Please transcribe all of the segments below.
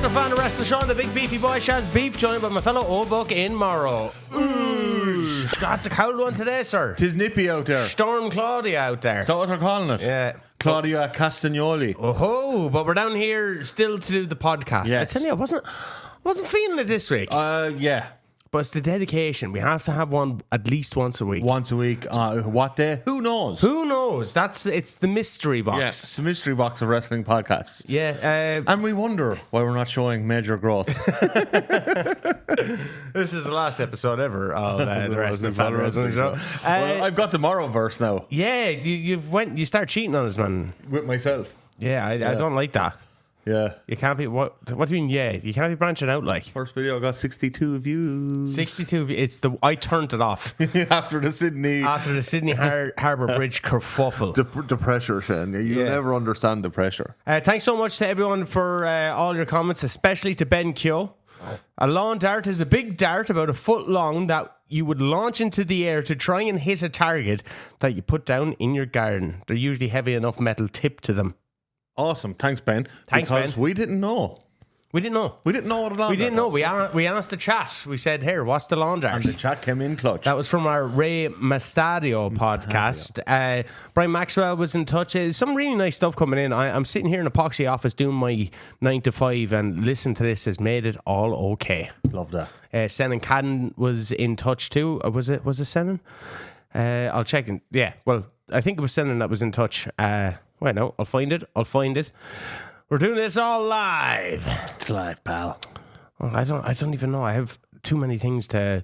Wrestling Fan, the Wrestling Show, the big beefy boy Shaz Beef, joined by my fellow old buck in Morro. Ooh, that's a cold one today, sir. Tis nippy out there. Storm Claudia out there. Is that what they're calling it? Yeah. Claudia Castagnoli. Oh, but we're down here still to do the podcast. Yes. I tell you, I wasn't feeling it this week. Yeah. But it's the dedication. We have to have one at least once a week. Once a week. What day? Who knows? Who knows? It's the mystery box. Yes, it's the mystery box of wrestling podcasts. Yeah. And we wonder why we're not showing major growth. This is the last episode ever of the Wrestling Fan Wrestling Show. Well, I've got the Morrow verse now. Yeah, you start cheating on us, man. With myself. Yeah, I don't like that. Yeah. You can't be what do you mean? Yeah, you can't be branching out like. First video got 62 views. 62. I turned it off after the Sydney Harbour Bridge kerfuffle. The pressure, Shane. You'll never understand the pressure. Thanks so much to everyone for all your comments, especially to Ben Kyo. A lawn dart is a big dart about a foot long that you would launch into the air to try and hit a target that you put down in your garden. They're usually heavy enough metal tip to them. Awesome. Thanks, Ben. Thanks, because Ben. we didn't know. We didn't know. We didn't know what a lawn We dart didn't know. was. We asked the chat. We said, "Here, what's the lawn dart?" And the chat came in clutch. That was from our Ray Mastadio podcast. Brian Maxwell was in touch. Some really nice stuff coming in. I'm sitting here in the epoxy office doing my 9 to 5 and listen to this has made it all okay. Love that. Senan Cadden was in touch too. Was it Senan? I'll check. Yeah, well, I think it was Senan that was in touch. Wait, no, I'll find it. We're doing this all live. It's live, pal. Well, I don't even know. I have too many things I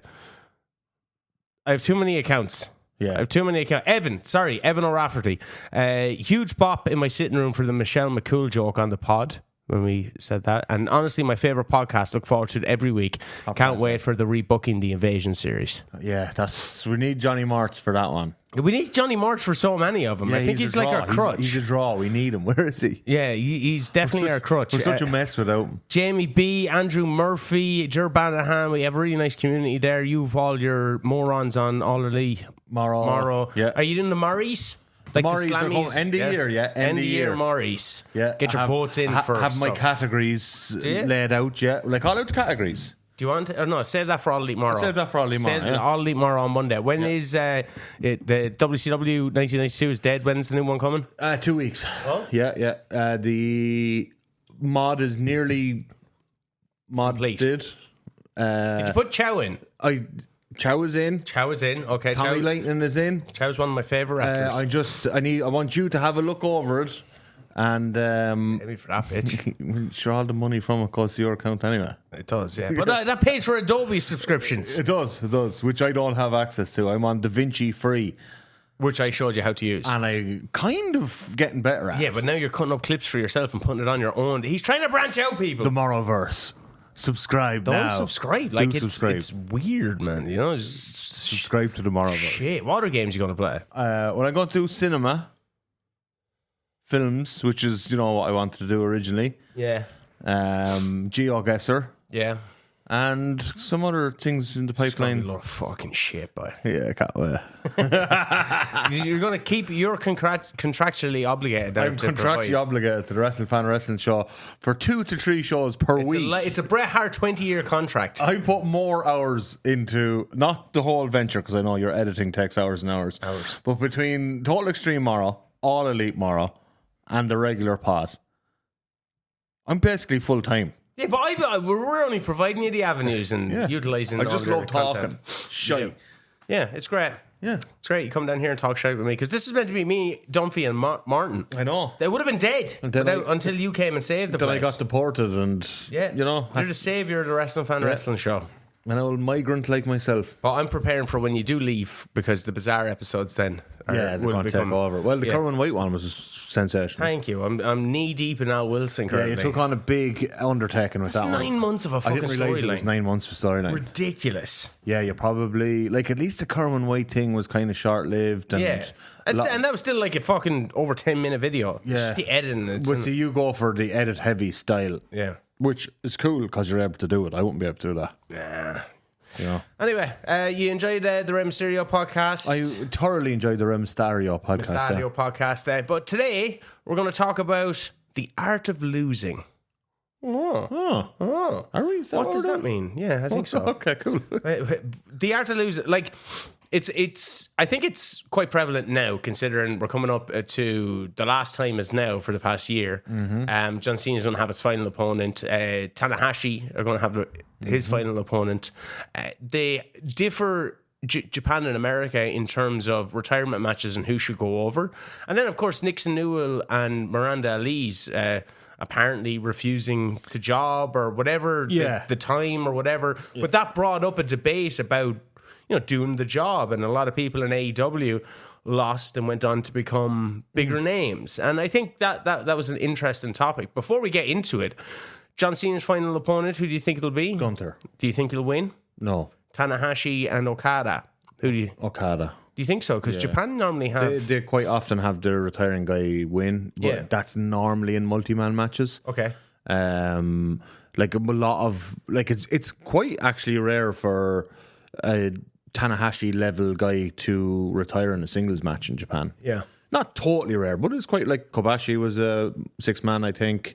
have too many accounts. Yeah. I have too many accounts. Evan O'Rafferty. Huge pop in my sitting room for the Michelle McCool joke on the pod when we said that. And honestly, my favourite podcast. Look forward to it every week. Can't wait for the rebooking the Invasion series. Yeah, we need Johnny Martz for that one. We need Johnny Martz for so many of them. Yeah, I think he's like our crutch. He's a draw. We need him. Where is he? Yeah, he's definitely our crutch. We're such a mess without him. Jamie B, Andrew Murphy, Jer Banahan. We have a really nice community there. You've all your morons on All Elite. Morrow. Yeah. Are you doing the Maurice? Like Maurice the Slammies? end of year, yeah. End of year Maurice. Yeah. Get your votes in for have my stuff. categories laid out, yeah. Like all out the categories. Do you want to? No, save that for All Elite Morrow. Save that for All Elite Morrow, yeah. All Elite Morrow on Monday. When is the WCW 1992 is dead? When's the new one coming? 2 weeks. Oh? Yeah. The mod is nearly Complete. did. Did you put Chow in? Chow is in. Chow is in. Okay, Tommy Lightning is in. Chow's one of my favourite wrestlers. I want you to have a look over it. And Maybe for that bitch. sure, all the money from it goes to your account anyway. It does, yeah. But that pays for Adobe subscriptions. It does, which I don't have access to. I'm on DaVinci free, Which I showed you how to use. and I kind of getting better at. Yeah, but now you're cutting up clips for yourself and putting it on your own. He's trying to branch out, people. The Morrowverse. Subscribe Don't now. subscribe. Do Like, subscribe. it's weird, man. You know, it's Subscribe to the Morrowverse. shit. What other games you going to play? When I go to cinema, films, which is what I wanted to do originally. Yeah. GeoGuessr. Yeah. And some other things in the It's gonna be pipeline. a lot of fucking shit, boy. Yeah, I can't wait. You're going to keep... You're contractually obligated now I'm to contractually provide. obligated to the Wrestling Fan Wrestling Show for 2 to 3 shows per week. It's a Bret Hart 20-year contract. I put more hours into, not the whole venture, because I know your editing takes hours and hours. But between Total Extreme Morrow, All Elite Morrow, and the regular pod, I'm basically full time. Yeah, but we're only providing you the avenues and utilising I all just your love content. talking. Shite. Yeah, it's great. Yeah. It's great. You come down here and talk shite with me because this is meant to be me, Dunphy, and Martin. I know. They would have been dead until you came and saved the Then place. I got deported and, You're the saviour of the Wrestling Fan Wrestling Show. an old migrant like myself. But I'm preparing for when you do leave because the bizarre episodes then They're going to take over. Well, the Kerwin White one was sensational. Thank you. I'm knee deep in Al Wilson currently. Yeah, you took on a big undertaking with that one. 9 months of a I fucking didn't realise it was storyline. 9 months of storyline. Ridiculous. Yeah, you probably at least the Kerwin White thing was kind of short lived. And Yeah. And that was still like a fucking over 10-minute video. Yeah. Just the editing. But see, you go for the edit heavy style. Yeah. Which is cool because you're able to do it. I wouldn't be able to do that. Nah. Anyway, you enjoyed the Rem Mysterio podcast? I thoroughly enjoyed the Rem Mysterio podcast. Mysterio podcast. But today, we're going to talk about the art of losing. Oh. Are we? Is that What does we're that doing? mean? Yeah, I think so. Okay, cool. The art of losing, like, it's. I think it's quite prevalent now, considering we're coming up to the last time is now for the past year. John Cena's going to have his final opponent. Tanahashi are going to have his final opponent. They differ. Japan and America in terms of retirement matches and who should go over, and then of course Nixon Newell and Miranda Ali's apparently refusing to job or whatever the time or whatever. But that brought up a debate about doing the job, and a lot of people in AEW lost and went on to become bigger names. And I think that was an interesting topic. Before we get into it, John Cena's final opponent, who do you think it'll be? Gunther. Do you think he'll win? No. Tanahashi and Okada. Who do you? Okada. Do you think so? Because Japan normally have. They quite often have the retiring guy win, but that's normally in multi-man matches. Okay. Like a lot of it's quite actually rare for a Tanahashi level guy to retire in a singles match in Japan. Yeah. Not totally rare, but it's quite like Kobashi was a 6-man, I think.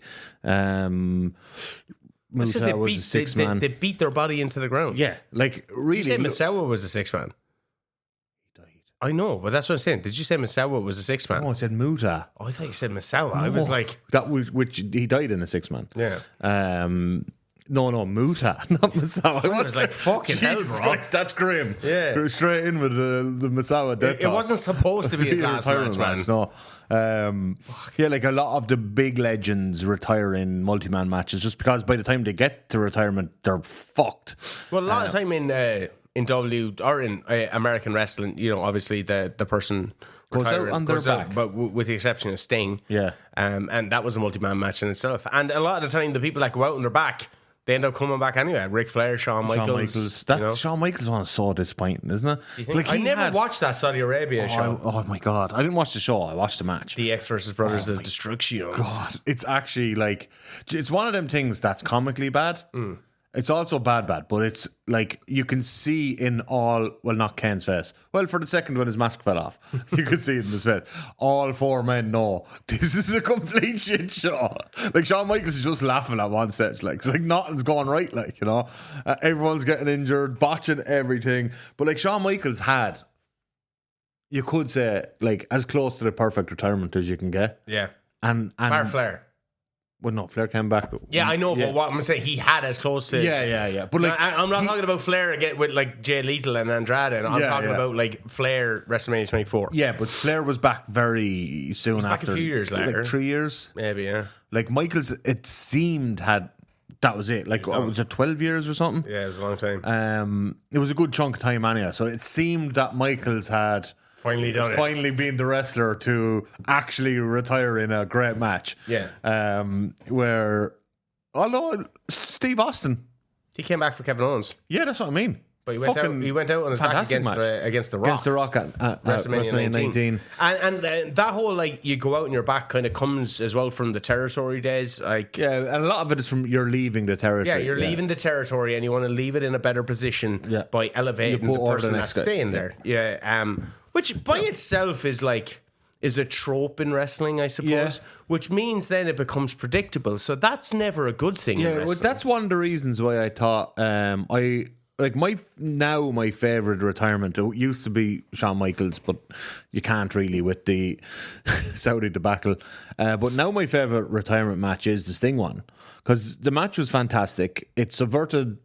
It's just was a 6-man. They beat their body into the ground. Yeah, like really. Did you say Misawa was a 6-man? He died. I know, but that's what I'm saying. Did you say Misawa was a 6-man? Oh, I said Muta. Oh, I thought you said Misawa. I was like, that was which he died in a 6-man. Yeah. No, Muta, not Misawa. I was like, fucking hell, Jesus bro. Christ, that's grim. Yeah. Go straight in with the Misawa death It wasn't supposed to be his last match, man. No. Yeah, like a lot of the big legends retire in multi-man matches just because by the time they get to retirement, they're fucked. Well, a lot of time in W or in American wrestling, obviously the person Goes out on their back. but with the exception of Sting. Yeah. And that was a multi-man match in itself. And a lot of the time, the people that go out on their back, they end up coming back anyway. Ric Flair, Shawn Michaels. That Shawn Michaels one is so disappointing, isn't it? Like I never watched that Saudi Arabia show. Oh my god, I didn't watch the show. I watched the match. The X versus Brothers of Destruction. God, it's actually like it's one of them things that's comically bad. It's also bad, but it's like you can see in not Ken's face. Well, for the second when his mask fell off, you could see it in his face. All 4 men know this is a complete shit show. Like Shawn Michaels is just laughing at one stage, like it's like nothing's going right. Like everyone's getting injured, botching everything. But like Shawn Michaels had, you could say like as close to the perfect retirement as you can get. Yeah, and Bar Flair. Well, no, Flair came back. Yeah, I know, but what I'm saying, he had as close to. Yeah. But like, I'm not talking about Flair again with like Jay Lethal and Andrade. I'm talking about like Flair WrestleMania 24. Yeah, but Flair was back very soon after. Back a few years later, like 3 years, maybe. Yeah. Like Michaels, it seemed that was it. Like was it 12 years or something? Yeah, it was a long time. It was a good chunk of time anyway. So it seemed that Michaels had. Finally being the wrestler to actually retire in a great match. Yeah. Where, although Steve Austin, he came back for Kevin Owens. Yeah, that's what I mean. But he went out on his back against the Rock. Against the Rock at WrestleMania 19. And that whole you go out on your back kind of comes as well from the territory days. Like and a lot of it is from you're leaving the territory. Yeah, you're leaving the territory and you want to leave it in a better position by elevating the person that's staying there. Yeah. Which by itself is a trope in wrestling, I suppose. Which means then it becomes predictable. So that's never a good thing in wrestling. Well, that's one of the reasons why I thought my favorite retirement, it used to be Shawn Michaels, but you can't really with the Saudi debacle. But now my favorite retirement match is the Sting one because the match was fantastic. It subverted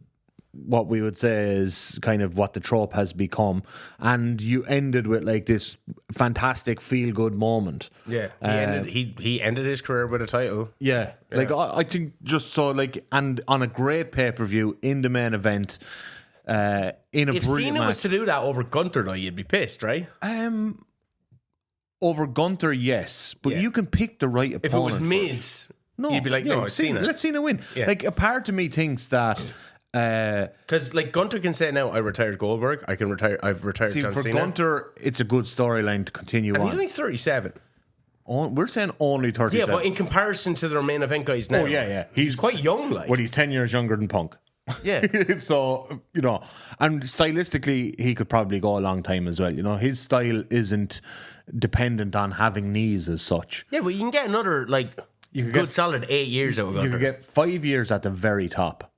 what we would say is kind of what the trope has become, and you ended with like this fantastic feel good moment. Yeah, he ended his career with a title. Yeah. Like I think just so and on a great pay-per-view in the main event. In a if brilliant Cena match. was to do that over Gunther, though, you'd be pissed, right? Over Gunther, yes, but you can pick the right opponent. If it was Miz, you'd be like, no, it's Cena. Let Cena win. Yeah. Like a part of me thinks that because like Gunther can say now, I retired Goldberg, I've retired John for Cena. Gunter, it's a good storyline to continue and on. he's only 37. We're saying only 37. Yeah, but in comparison to their main event guys now, he's quite young. Like, well, he's 10 years younger than Punk. Yeah. So, and stylistically, he could probably go a long time as well. His style isn't dependent on having knees as such. Yeah, but you can get another, good solid 8 years out of You Gunther. could get 5 years at the very top.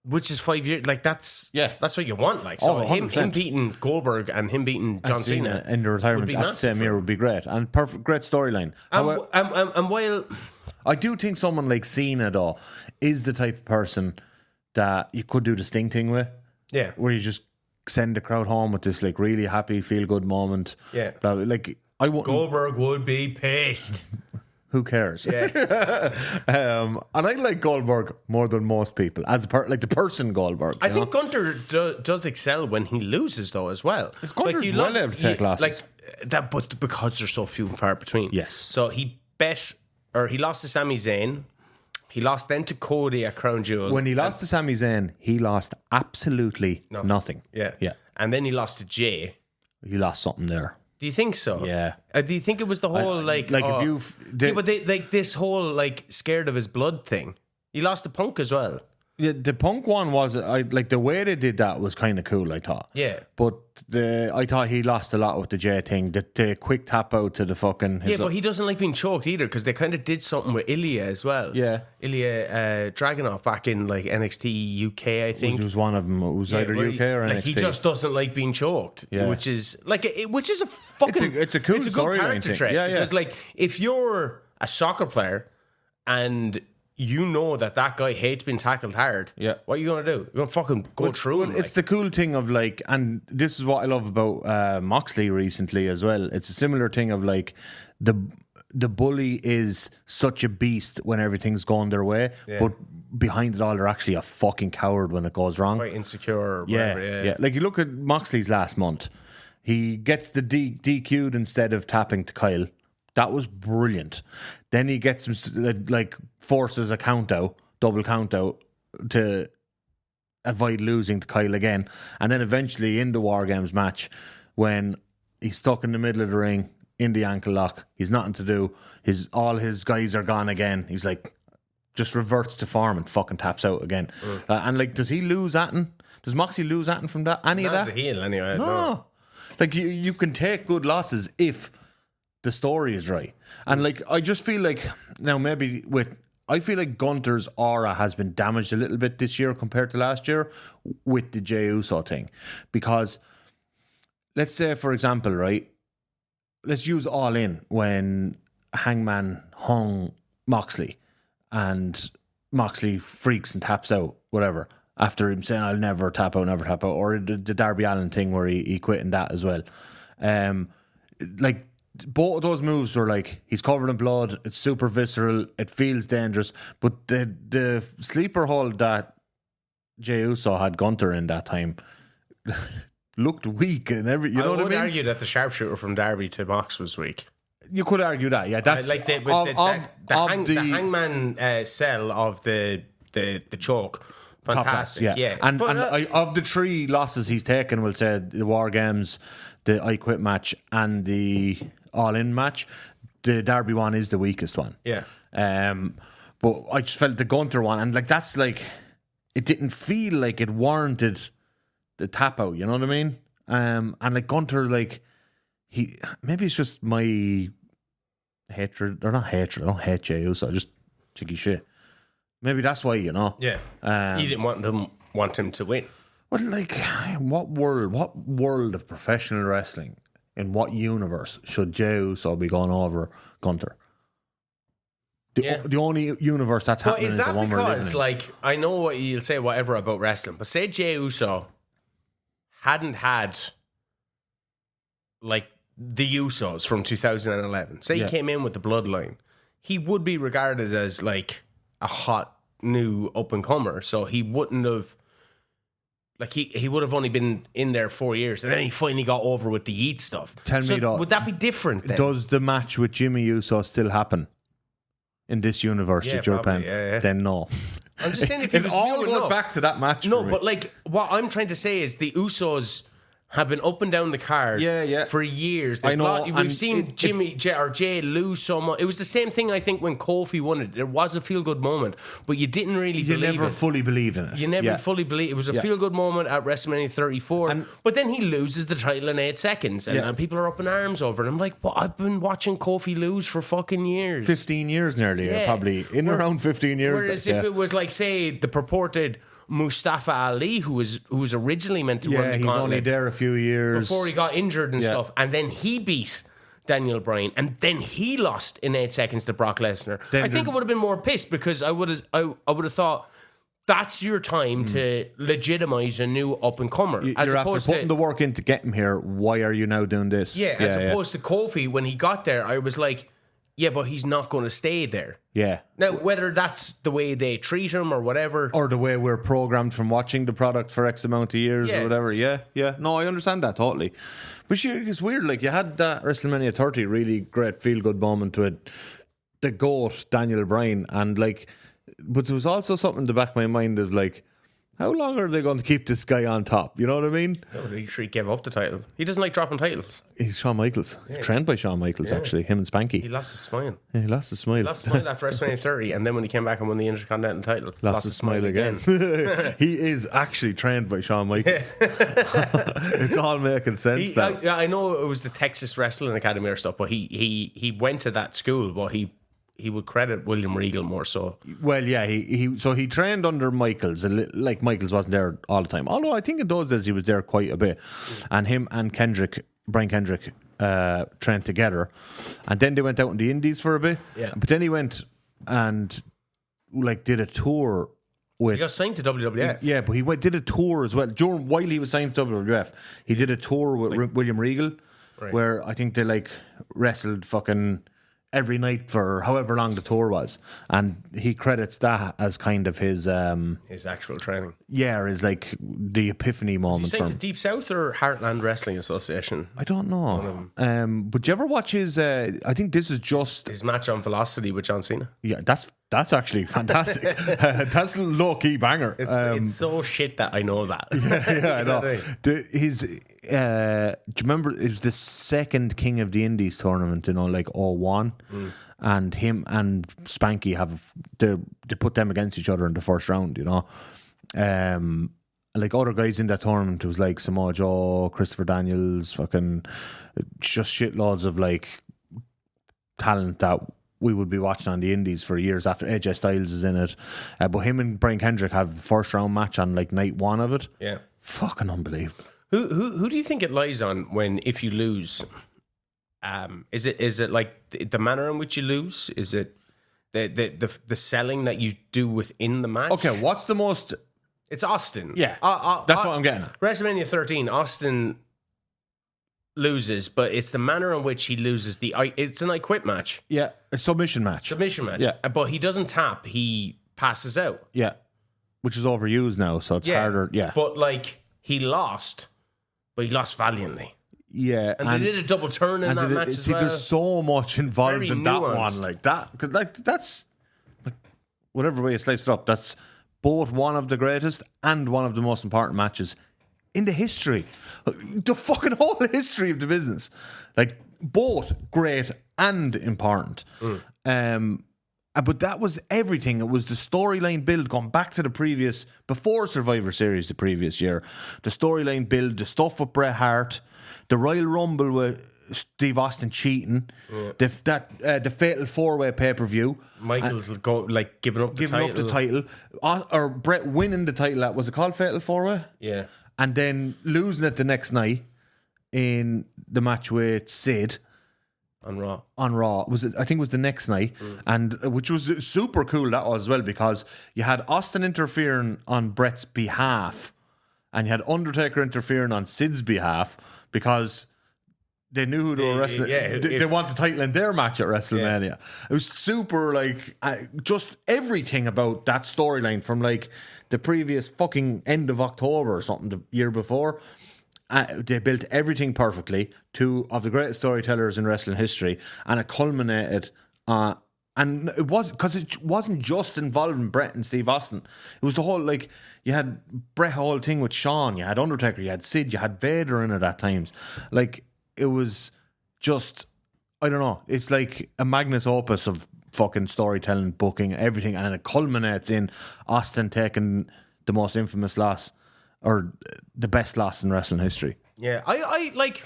Which is 5 years. Like, that's Yeah. that's what you want. Like, so him 100%. beating Goldberg and him beating John Cena in the retirement would be at the massive same for year him. would be great. And perfect, great storyline. And while... I do think someone like Cena, though, is the type of person that you could do the Sting thing with. Yeah. Where you just send the crowd home with this like really happy, feel good moment. Yeah. Blah, blah. Like, I wouldn't. Goldberg would be pissed. Who cares? Yeah. And I like Goldberg more than most people as like the person Goldberg. I think Gunther does excel when he loses, though, as well. Gunther's you well able to take losses. Like that, but because they're so few and far between. Yes. So he lost to Sami Zayn. He lost then to Cody at Crown Jewel. When he lost to Sami Zayn, he lost absolutely nothing. Yeah. Yeah. And then he lost to Jay. He lost something there. Do you think so? Yeah. Do you think it was the whole if you've but they like this whole like scared of his blood thing? He lost to Punk as well. Yeah, the Punk one was like the way they did that was kind of cool. I thought. Yeah. But I thought he lost a lot with the J thing. The quick tap out to the fucking. Yeah, but he doesn't like being choked either because they kind of did something with Ilya as well. Yeah. Ilya Dragunov back in like NXT UK, I think. Which was one of them. It was either where UK or NXT. Like, he just doesn't like being choked. Yeah. Which is like which is a fucking. It's a cool good storyline character thing. trait. Yeah, yeah. Because like if you're a soccer player and you know that guy hates being tackled hard. Yeah. What are you gonna do? You're gonna fucking go through him. It's the cool thing of like, and this is what I love about Moxley recently as well. It's a similar thing of like the bully is such a beast when everything's going their way, but behind it all, they're actually a fucking coward when it goes wrong. quite insecure or whatever. Yeah. Like you look at Moxley's last month, he gets the DQ'd instead of tapping to Kyle. That was brilliant. Then he gets him, like, forces a double count out to avoid losing to Kyle again. And then eventually in the War Games match, when he's stuck in the middle of the ring in the ankle lock, he's nothing to do. All his guys are gone again. He's like, just reverts to form and fucking taps out again. And like, does he lose Atten? Does Moxley lose Atten from that? Any of that? As a heel, anyway. No. Like, you can take good losses if the story is right. And like, I just feel like now I feel like Gunther's aura has been damaged a little bit this year compared to last year with the Jey Uso thing. Because let's say, for example, right, let's use All In when Hangman hung Moxley and Moxley freaks and taps out, whatever, after him saying, I'll never tap out, or the Darby Allin thing where he quit in that as well. Like, both of those moves were like, he's covered in blood, it's super visceral, it feels dangerous, but the sleeper hold that Jey Uso had Gunther in that time looked weak and you know what I mean? I would argue that the sharpshooter from Darby to Mox was weak. You could argue that, yeah. That's like the hangman cell of the choke. Fantastic, yeah. yeah. And of the 3 losses he's taken, we'll say the War Games, the I Quit match, and the All In match, the Derby one is the weakest one. Yeah. But I just felt the Gunther one, and like that's like, it didn't feel like it warranted the tap out. You know what I mean? And like Gunther, like maybe it's just my hatred, or not hatred. I don't hate Jey Uso. I just think he's shit. Maybe that's why, you know. Yeah. You didn't want him to win. Well, like, what world of professional wrestling, in what universe should Jey Uso be going over Gunther? The only universe that's happening is the one we're living in. Like, I know what you'll say whatever about wrestling, but say Jey Uso hadn't had like the Usos from 2011. Say he came in with the bloodline, he would be regarded as like a hot new up and comer. So he wouldn't have, like, he would have only been in there 4 years, and then he finally got over with the Yeet stuff. Tell me though, would that be different then? Does the match with Jimmy Uso still happen in this universe that you're playing? Yeah. Then no. I'm just saying, if it all goes back to that match. No, but like, what I'm trying to say is the Usos have been up and down the card Yeah. for years. I know, We've and seen Jay lose so much. It was the same thing, I think, when Kofi won it. There was a feel-good moment, but you didn't really You believe never it. fully believed in it. You never fully believe it. Was a feel-good moment at WrestleMania 34, but then he loses the title in 8 seconds, and people are up in arms over it. I'm like, well, I've been watching Kofi lose for fucking years. 15 years nearly, probably. Around 15 years. Whereas if it was like, say, the purported Mustafa Ali, who was originally meant to run the he's gauntlet only there a few years before he got injured and stuff, and then he beat Daniel Bryan, and then he lost in 8 seconds to Brock Lesnar. I think I would have been more pissed, because I would have thought that's your time to legitimize a new up and comer. You're after putting the work in to get him here. Why are you now doing this? As opposed to Kofi, when he got there, I was like, yeah, but he's not going to stay there. Yeah. Now, whether that's the way they treat him or whatever, or the way we're programmed from watching the product for X amount of years or whatever. Yeah. No, I understand that totally. But it's weird. Like, you had that WrestleMania 30 really great feel good moment with the GOAT, Daniel Bryan. And like, but there was also something in the back of my mind of like, how long are they going to keep this guy on top? You know what I mean? no, he should give up the title. He doesn't like dropping titles. He's Shawn Michaels. Trained by Shawn Michaels, actually. Him and Spanky. He lost his smile. Yeah, he lost his smile. He lost his smile after WrestleMania 30, and then when he came back and won the Intercontinental title, Lost his smile again. He is actually trained by Shawn Michaels. It's all making sense now. I know it was the Texas Wrestling Academy or stuff, but he went to that school, but he would credit William Regal more so. Well, yeah, he trained under Michaels. Like, Michaels wasn't there all the time. Although I think in those days he was there quite a bit. And him and Brian Kendrick, trained together. And then they went out in the Indies for a bit. Yeah. But then he went and like did a tour with. He got signed to WWF. Yeah, but he did a tour as well. While he was signed to WWF, he did a tour with William Regal, where I think they like wrestled fucking every night for however long the tour was, and he credits that as kind of his actual training. Yeah, is like the epiphany moment. Is he signed to Deep South or Heartland Wrestling Association? I don't know. But do you ever watch his? I think this is just his match on Velocity with John Cena. Yeah, that's actually fantastic. That's a low key banger. It's so shit that I know that. Yeah, I know. Do you remember it was the second King of the Indies tournament, like 01, and him and Spanky they put them against each other in the first round, like other guys in that tournament, it was like Samoa Joe, Christopher Daniels, fucking just shitloads of like talent that we would be watching on the Indies for years after. AJ Styles is in it, but him and Brian Kendrick have the first round match on like night one of it. Yeah, fucking unbelievable. Who do you think it lies on if you lose? Is it like the manner in which you lose? Is it the selling that you do within the match? Okay, what's the most? It's Austin. Yeah, that's what I'm getting at. WrestleMania 13, Austin loses, but it's the manner in which he loses. It's an I Quit match. Yeah, a submission match. Yeah, but he doesn't tap. He passes out. Yeah, which is overused now, so it's harder. Yeah, but like he lost. But he lost valiantly. Yeah. And they did a double turn in that match as well. There's so much involved in that nuanced. one. Like that. Because like, that's, like, whatever way you slice it up, that's both one of the greatest and one of the most important matches in the history. The fucking whole history of the business. Like, both great and important. But that was everything. It was the storyline build going back to before Survivor Series the previous year. The storyline build, the stuff with Bret Hart, the Royal Rumble with Steve Austin cheating, the Fatal 4-Way pay-per-view. Michael's giving up the title. Or Bret winning the title. Was it called Fatal 4-Way? Yeah. And then losing it the next night in the match with Sid. On Raw. I think it was the next night, and which was super cool that was as well, because you had Austin interfering on Bret's behalf, and you had Undertaker interfering on Sid's behalf, because they knew who they were wrestling. Yeah, they want the title in their match at WrestleMania. Yeah. It was super, like, just everything about that storyline from like the previous fucking end of October or something the year before. They built everything perfectly. Two of the greatest storytellers in wrestling history, and it culminated And it wasn't just involving Bret and Steve Austin. It was the whole, like, you had Bret whole thing with Shawn, you had Undertaker, you had Sid, you had Vader in it at times. Like, it was just, I don't know, it's like a magnus opus of fucking storytelling, booking, everything, and it culminates in Austin taking the most infamous loss, or the best loss in wrestling history. Yeah, I like.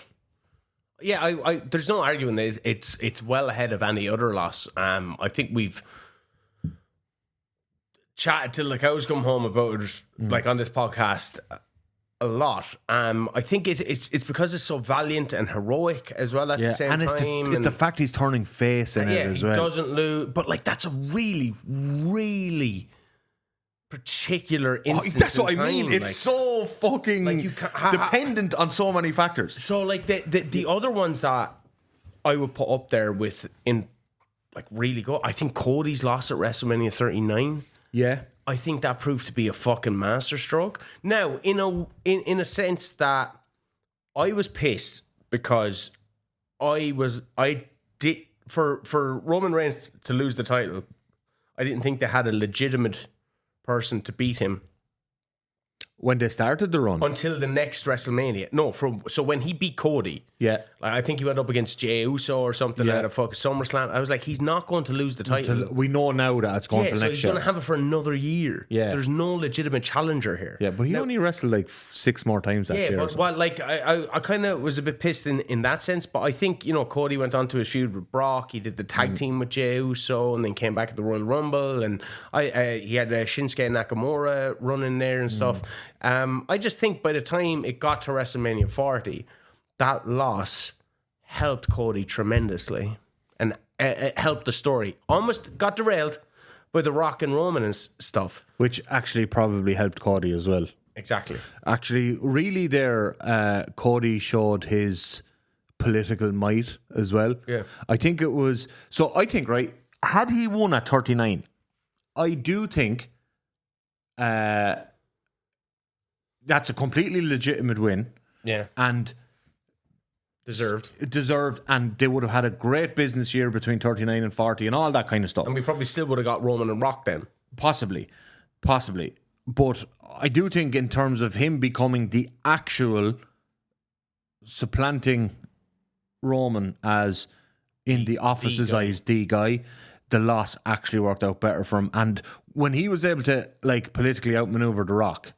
Yeah, I there's no arguing that it's well ahead of any other loss. I think we've chatted till the cows come home about it, like on this podcast, a lot. I think it's because it's so valiant and heroic as well at the same and time. It's the fact he's turning face in it as well. He doesn't lose, but like that's a really, really particular instance. That's what I mean. It's like, so fucking like you dependent on so many factors. So like the other ones that I would put up there with in like really good. I think Cody's loss at WrestleMania 39. Yeah. I think that proved to be a fucking masterstroke. Now, in a sense that I was pissed because I did for Roman Reigns to lose the title, I didn't think they had a legitimate person to beat him when they started the run until the next WrestleMania. No, so when he beat Cody, like I think he went up against Jey Uso or something at a fucking SummerSlam. I was like, he's not going to lose the title. We know now that it's going to so next he's year. going to have it for another year. Yeah, there's no legitimate challenger here. Yeah, but he only wrestled like 6 more times that year. Yeah, but well, like I kind of was a bit pissed in that sense. But I think Cody went on to his feud with Brock. He did the tag team with Jey Uso, and then came back at the Royal Rumble, and he had Shinsuke Nakamura running there and stuff. I just think by the time it got to WrestleMania 40, that loss helped Cody tremendously, and it helped the story. Almost got derailed by the Rock and Roman and stuff, which actually probably helped Cody as well. Exactly. Actually, really, Cody showed his political might as well. Yeah, I think it was. So I think, right, had he won at 39, I do think that's a completely legitimate win. Yeah. And deserved, and they would have had a great business year between 39 and 40 and all that kind of stuff. And we probably still would have got Roman and Rock then. Possibly. But I do think in terms of him becoming the actual supplanting Roman as in the office's eyes, the guy, the loss actually worked out better for him. And when he was able to like politically outmaneuver The Rock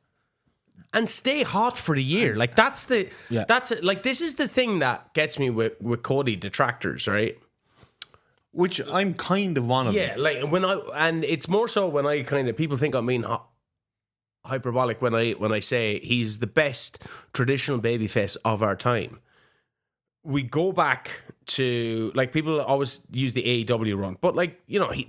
and stay hot for the year, like this is the thing that gets me with Cody detractors, right? Which I'm kind of one of them. Yeah, like and it's more so when I kind of people think I'm being hyperbolic when I say he's the best traditional babyface of our time. We go back to, like, people always use the AEW run, but like,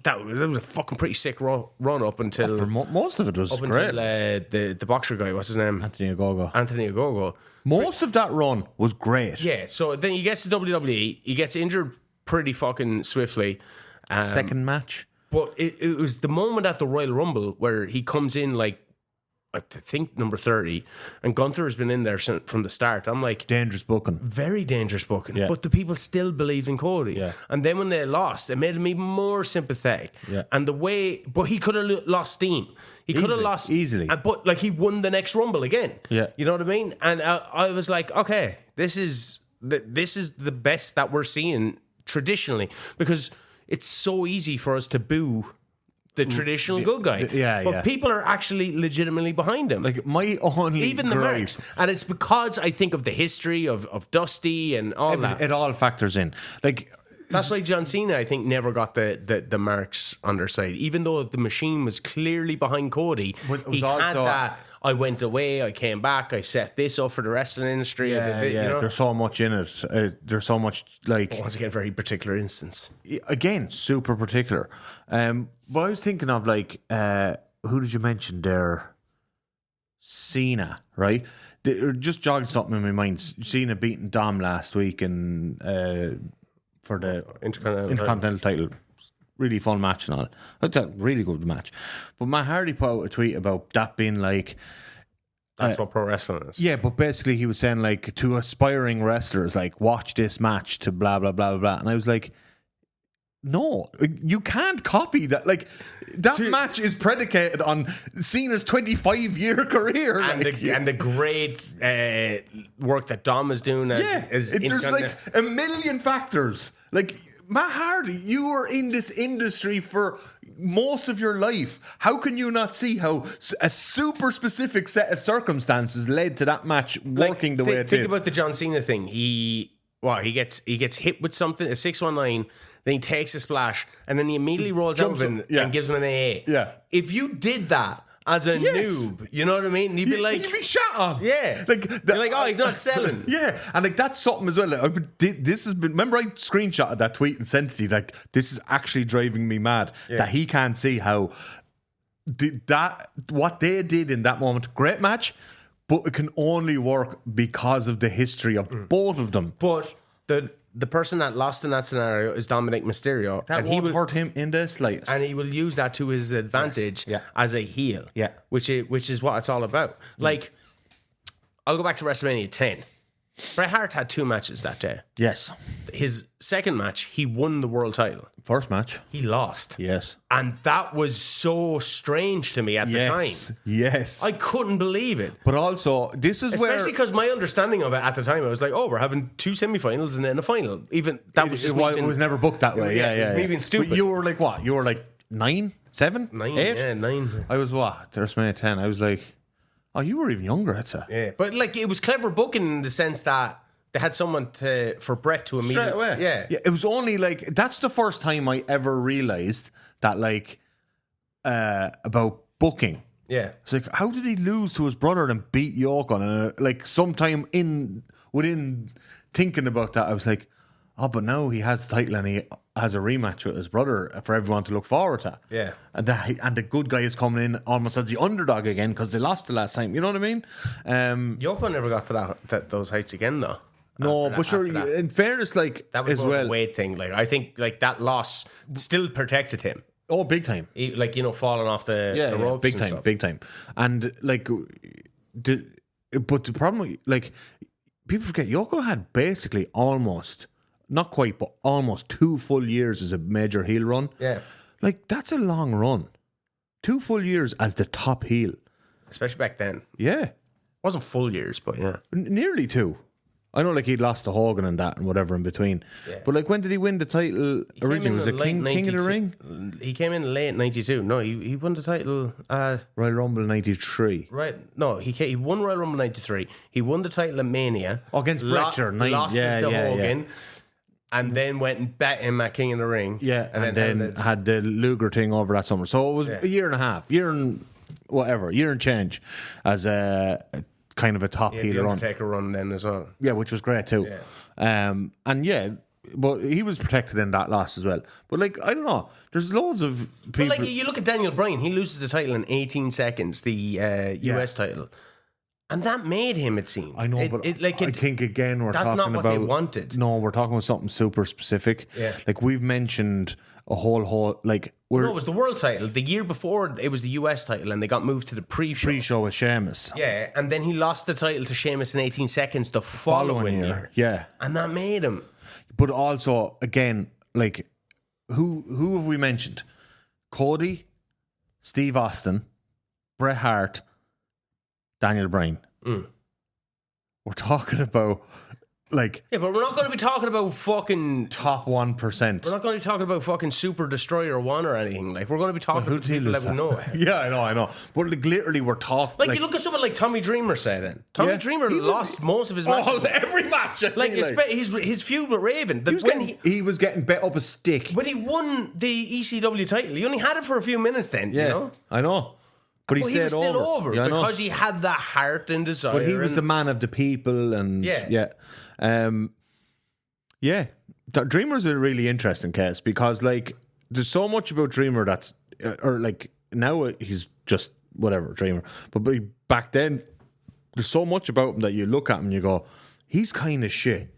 that was a fucking pretty sick run up until for most of it was great. Until the boxer guy, what's his name? Anthony Ogogo. Most of that run was great. Yeah, so then he gets to WWE, he gets injured pretty fucking swiftly. Second match. But it was the moment at the Royal Rumble where he comes in like, I think number 30, and Gunther has been in there from the start. I'm like, dangerous booking, very dangerous booking. Yeah. But the people still believe in Cody. Yeah. And then when they lost, it made him even more sympathetic. Yeah. And but he could have lost steam. He could have lost easily. But like he won the next Rumble again. Yeah. You know what I mean? And I was like, okay, this is the best that we're seeing traditionally, because it's so easy for us to boo the traditional good guy. But people are actually legitimately behind him. Like, my only even the marks. And it's because I think of the history of Dusty and all that. It all factors in. Like, that's why John Cena, I think, never got the marks on their side. Even though the machine was clearly behind Cody, he had that, I went away, I came back, I set this up for the wrestling industry. There's so much in it. There's so much, like... Once again, very particular instance. Again, super particular. But I was thinking of, like, who did you mention there? Cena, right? Just jogged something in my mind. Cena beating Dom last week and for the Intercontinental title. Really fun match and all. That's a really good match. But Matt Hardy put out a tweet about that being like... That's what pro wrestling is. Yeah, but basically he was saying, like, to aspiring wrestlers, like, watch this match to blah, blah, blah, blah, blah. And I was like, No, you can't copy that. Like, that match is predicated on Cena's 25-year career. And, the great work that Dom is doing. There's like a million factors. Like, Matt Hardy, you were in this industry for most of your life. How can you not see how a super specific set of circumstances led to that match working the way it did? Think about the John Cena thing. He gets hit with something, a 619, then he takes a splash, and then he immediately rolls out and gives him an AA. Yeah. If you did that as a noob, you know what I mean? You'd be like, you'd be shot on. Yeah. You're like, oh, he's not selling. Yeah. And like, that's something as well. Like, this has been, remember I screenshotted that tweet and sent it to you, like, this is actually driving me mad that he can't see how what they did in that moment. Great match, but it can only work because of the history of both of them. But the person that lost in that scenario is Dominic Mysterio. That won't hurt him in the slightest. And he will use that to his advantage as a heel. Yeah. Which is what it's all about. Like, I'll go back to WrestleMania 10. Bret Hart had 2 matches that day. Yes. His second match, he won the world title. First match. He lost. Yes. And that was so strange to me at the time. Yes. I couldn't believe it. But also, this is especially because my understanding of it at the time, I was like, oh, we're having 2 semifinals and then a final. Even that was just it was never booked that way. Yeah. Me being stupid. But you were like what? You were like 9, 7, 9, 8? Yeah, 9. I was what? WrestleMania 10. I was like, oh, you were even younger, I'd say. Yeah, but like, it was clever booking in the sense that they had someone for Bret to immediately... Straight away. Yeah. It was only like... That's the first time I ever realised that, like, about booking. Yeah. It's like, how did he lose to his brother and beat York on? And like, sometime within thinking about that, I was like, oh, but now he has the title and he has a rematch with his brother for everyone to look forward to. Yeah. And the good guy is coming in almost as the underdog again because they lost the last time. You know what I mean? Yoko never got to those heights again, though. No, but sure, in fairness, like, that was as more well, of a weight thing. Like, I think like that loss still protected him. Oh, big time. Like, falling off the ropes. Big time. And like, but the problem, like, people forget Yoko had basically almost, not quite, but almost 2 full years as a major heel run. Yeah, like, that's a long run. 2 full years as the top heel, especially back then. Yeah, wasn't full years, but yeah, nearly 2. I know, like, he'd lost to Hogan and that and whatever in between. Yeah. But, like, when did he win the title originally? Was it King of the Ring? He came in late 92. No, he won the title at... Royal Rumble 93. Right. No, he won Royal Rumble 93. He won the title at Mania. Against Bret, lost it to Hogan. And then went and bet him at King of the Ring. Yeah, and then had the Luger thing over that summer. So it was a year and a half. Year and change as a... kind of a top heel run. Take a run then as well. Yeah, which was great too. Yeah. But he was protected in that loss as well. But like, I don't know, there's loads of people. But like, you look at Daniel Bryan, he loses the title in 18 seconds, the US title. And that made him, it seemed. I know, but I think again we're talking about... That's not what they wanted. No, we're talking about something super specific. Yeah. Like, we've mentioned a whole like... No, it was the world title. The year before, it was the US title, and they got moved to the pre-show. Pre-show with Sheamus. Yeah, and then he lost the title to Sheamus in 18 seconds the following year. Yeah. And that made him. But also, again, like, who have we mentioned? Cody, Steve Austin, Bret Hart, Daniel Bryan. We're talking about, like... Yeah, but we're not going to be talking about fucking... top 1%. We're not going to be talking about fucking Super Destroyer 1 or anything. Like, we're going to be talking about people that we know. Yeah, I know. But like, literally, we're talking... Like, you look at someone like Tommy Dreamer, say then. Tommy Dreamer lost most of his matches. Every match, his feud with Raven. He was getting bet up a stick. When he won the ECW title, he only had it for a few minutes then, you know? I know. But he was still over because he had that heart and desire. But he was the man of the people, and Dreamer's a really interesting case because, like, there's so much about Dreamer that's, or like, now he's just whatever Dreamer, but back then there's so much about him that you look at him and you go, he's kind of shit.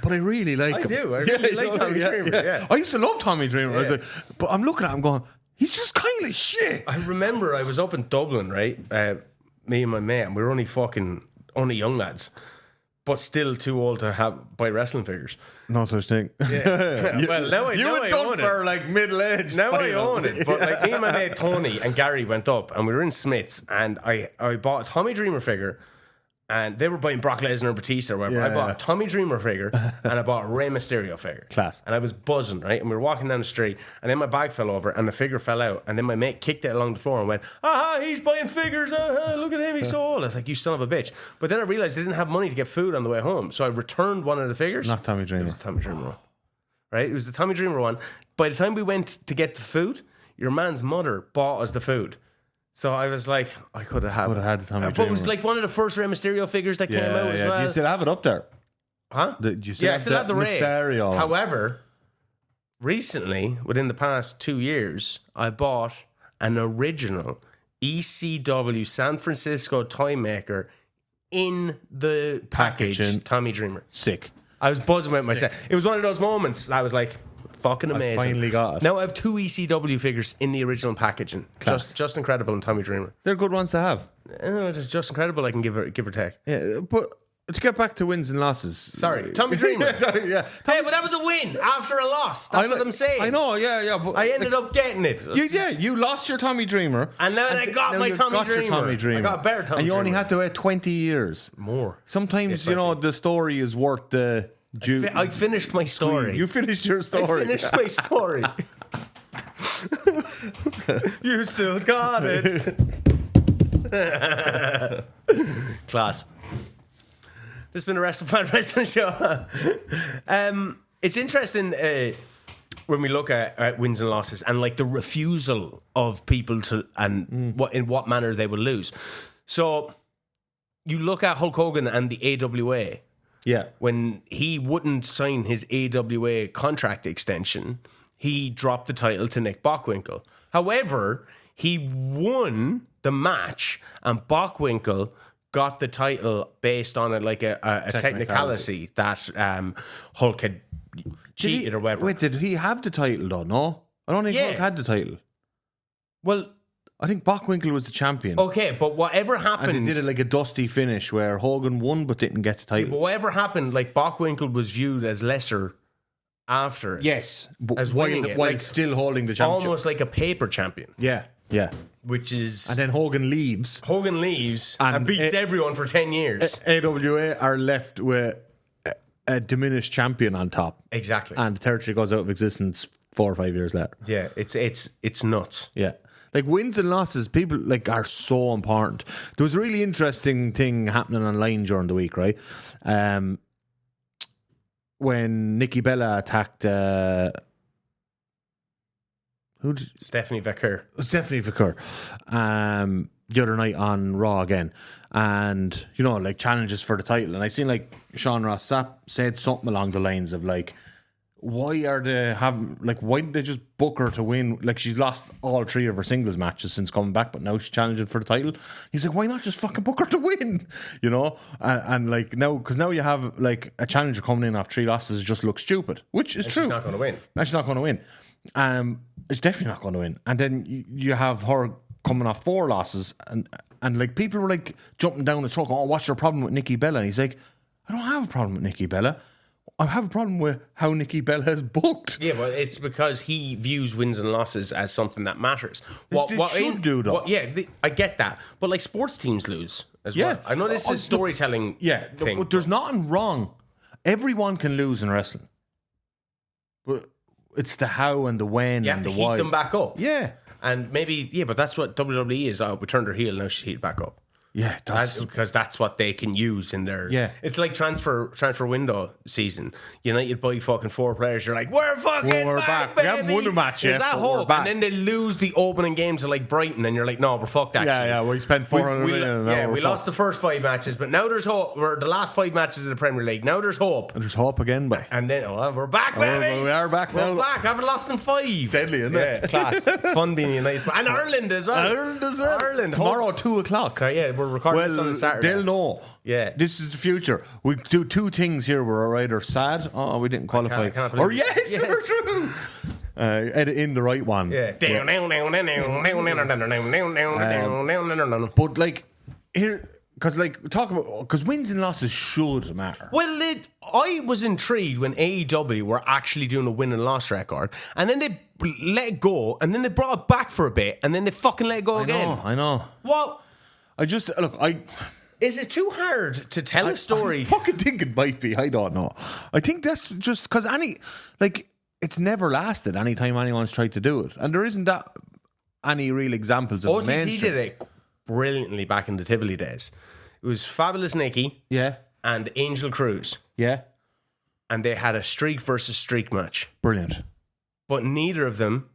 But I really like him. I really like Tommy Dreamer. Yeah. I used to love Tommy Dreamer. I was like, but I'm looking at him going, he's just kind of shit. I remember I was up in Dublin, right? Me and my mate, we were only young lads. but still too old to buy wrestling figures. No such thing. Yeah. Well, now you I were done own for it. like middle age. Now I own it. But like me and my mate Tony and Gary went up and we were in Smith's and I bought a Tommy Dreamer figure. And they were buying Brock Lesnar and Batista or whatever. I bought a Tommy Dreamer figure and I bought a Rey Mysterio figure. Class. And I was buzzing, right? And we were walking down the street and then my bag fell over and the figure fell out. And then my mate kicked it along the floor and went, he's buying figures. Look at him, he's so old. I was like, you son of a bitch. But then I realized I didn't have money to get food on the way home. So I returned one of the figures. Not Tommy Dreamer. It was the Tommy Dreamer one. Right? It was the Tommy Dreamer one. By the time we went to get the food, your man's mother bought us the food. So I was like, I could have had the Tommy Dreamer. But it was like one of the first Rey Mysterio figures that came out as well. Do you still have it up there? Huh? Do you still I still have the Rey. Mysterio? However, recently, within the past 2 years, I bought an original ECW San Francisco toy maker in the package, Packaging. Tommy Dreamer. Sick. I was buzzing with myself. It was one of those moments that I was like, fucking amazing. I finally got it. Now I have 2 ECW figures in the original packaging. Just incredible and Tommy Dreamer. They're good ones to have. It's just incredible. I can give or take. Yeah, but to get back to wins and losses. Sorry, Tommy Dreamer. Yeah. Hey, but that was a win after a loss. That's what I'm saying. I know, yeah. But I ended up getting it. you lost your Tommy Dreamer. And now I got my Tommy Dreamer. Your Tommy Dreamer. I got a better Tommy And you Dreamer. only had to wait 20 years. More. Sometimes, Yeah, 20. the story is worth the... I finished my story. You finished your story. I finished my story. You still got it. Class. This has been a Wrestling Show. It's interesting when we look at wins and losses and like the refusal of people to and in what manner they will lose. So you look at Hulk Hogan and the AWA. Yeah. When he wouldn't sign his AWA contract extension, he dropped the title to Nick Bockwinkel. However, he won the match, and Bockwinkel got the title based on a technicality that Hulk had cheated or whatever. Wait, did he have the title though? No? I don't think Hulk had the title. Well, I think Bockwinkel was the champion. okay, but whatever happened... And they did it like a dusty finish where Hogan won but didn't get the title. But whatever happened, like Bockwinkel was viewed as lesser after. Yes. As while winning it. while Like, still holding the championship. almost like a paper champion. Yeah. Which is... And then Hogan leaves. Hogan leaves and beats everyone for 10 years. AWA are left with a diminished champion on top. Exactly. And the territory goes out of existence 4 or 5 years later. Yeah, it's nuts. Yeah. Like wins and losses, people like are so important. There was a really interesting thing happening online during the week, right? When Nikki Bella attacked Stephanie Vaquer. Stephanie Vaquer the other night on Raw again, and like challenges for the title. And I seen like Sean Ross Sapp said something along the lines of like, why didn't they just book her to win? Like, she's lost all 3 of her singles matches since coming back, but now she's challenging for the title. He's like, why not just fucking book her to win? And like because now you have like a challenger coming in off 3 losses, it just looks stupid, which is true. She's not going to win. No, she's not going to win. It's definitely not going to win. And then you have her coming off 4 losses, and like people were like jumping down the truck. Oh, what's your problem with Nikki Bella? And he's like, I don't have a problem with Nikki Bella. I have a problem with how Nikki Bella has booked. Yeah, but it's because he views wins and losses as something that matters. What should do though? I get that, but like sports teams lose as well. I know this is storytelling. Thing. There's nothing wrong. Everyone can lose in wrestling, but it's the how and the when you and have the to why. heat them back up. Yeah, and maybe but that's what WWE is. Oh, we turned her heel, now she's heated back up. Yeah, because that's what they can use in their... Yeah. It's like transfer window season. United buy fucking 4 players. You're like, we're back, baby. We haven't won a match yet. There's that hope. And then they lose the opening game to like Brighton and you're like, no, we're fucked actually. Yeah, we spent 400 million. We lost the first 5 matches, but now there's hope. We're the last 5 matches in the Premier League. Now there's hope. And there's hope again, boy. And then, we're back, baby. We are back now. We're back. I haven't lost in 5. Deadly, isn't it? Yeah, it's class. It's fun being United. And Ireland as well. Ireland. Tomorrow, 2:00. So yeah, we're recording this on Saturday. They'll know. Yeah. This is the future. We do 2 things here. We're either sad, we didn't qualify. I can't Or yes, we're true. Edit in the right one. Yeah. But like, here, because wins and losses should matter. Well, I was intrigued when AEW were actually doing a win and loss record, and then they let it go, and then they brought it back for a bit, and then they fucking let it go again. I know. What? Is it too hard to tell a story? I fucking think it might be. I don't know. I think that's just because it's never lasted any time anyone's tried to do it, and there isn't that any real examples of OTT mainstream. did it brilliantly back in the Tivoli days. It was Fabulous Nikki, and Angel Cruz, and they had a streak versus streak match. Brilliant. But neither of them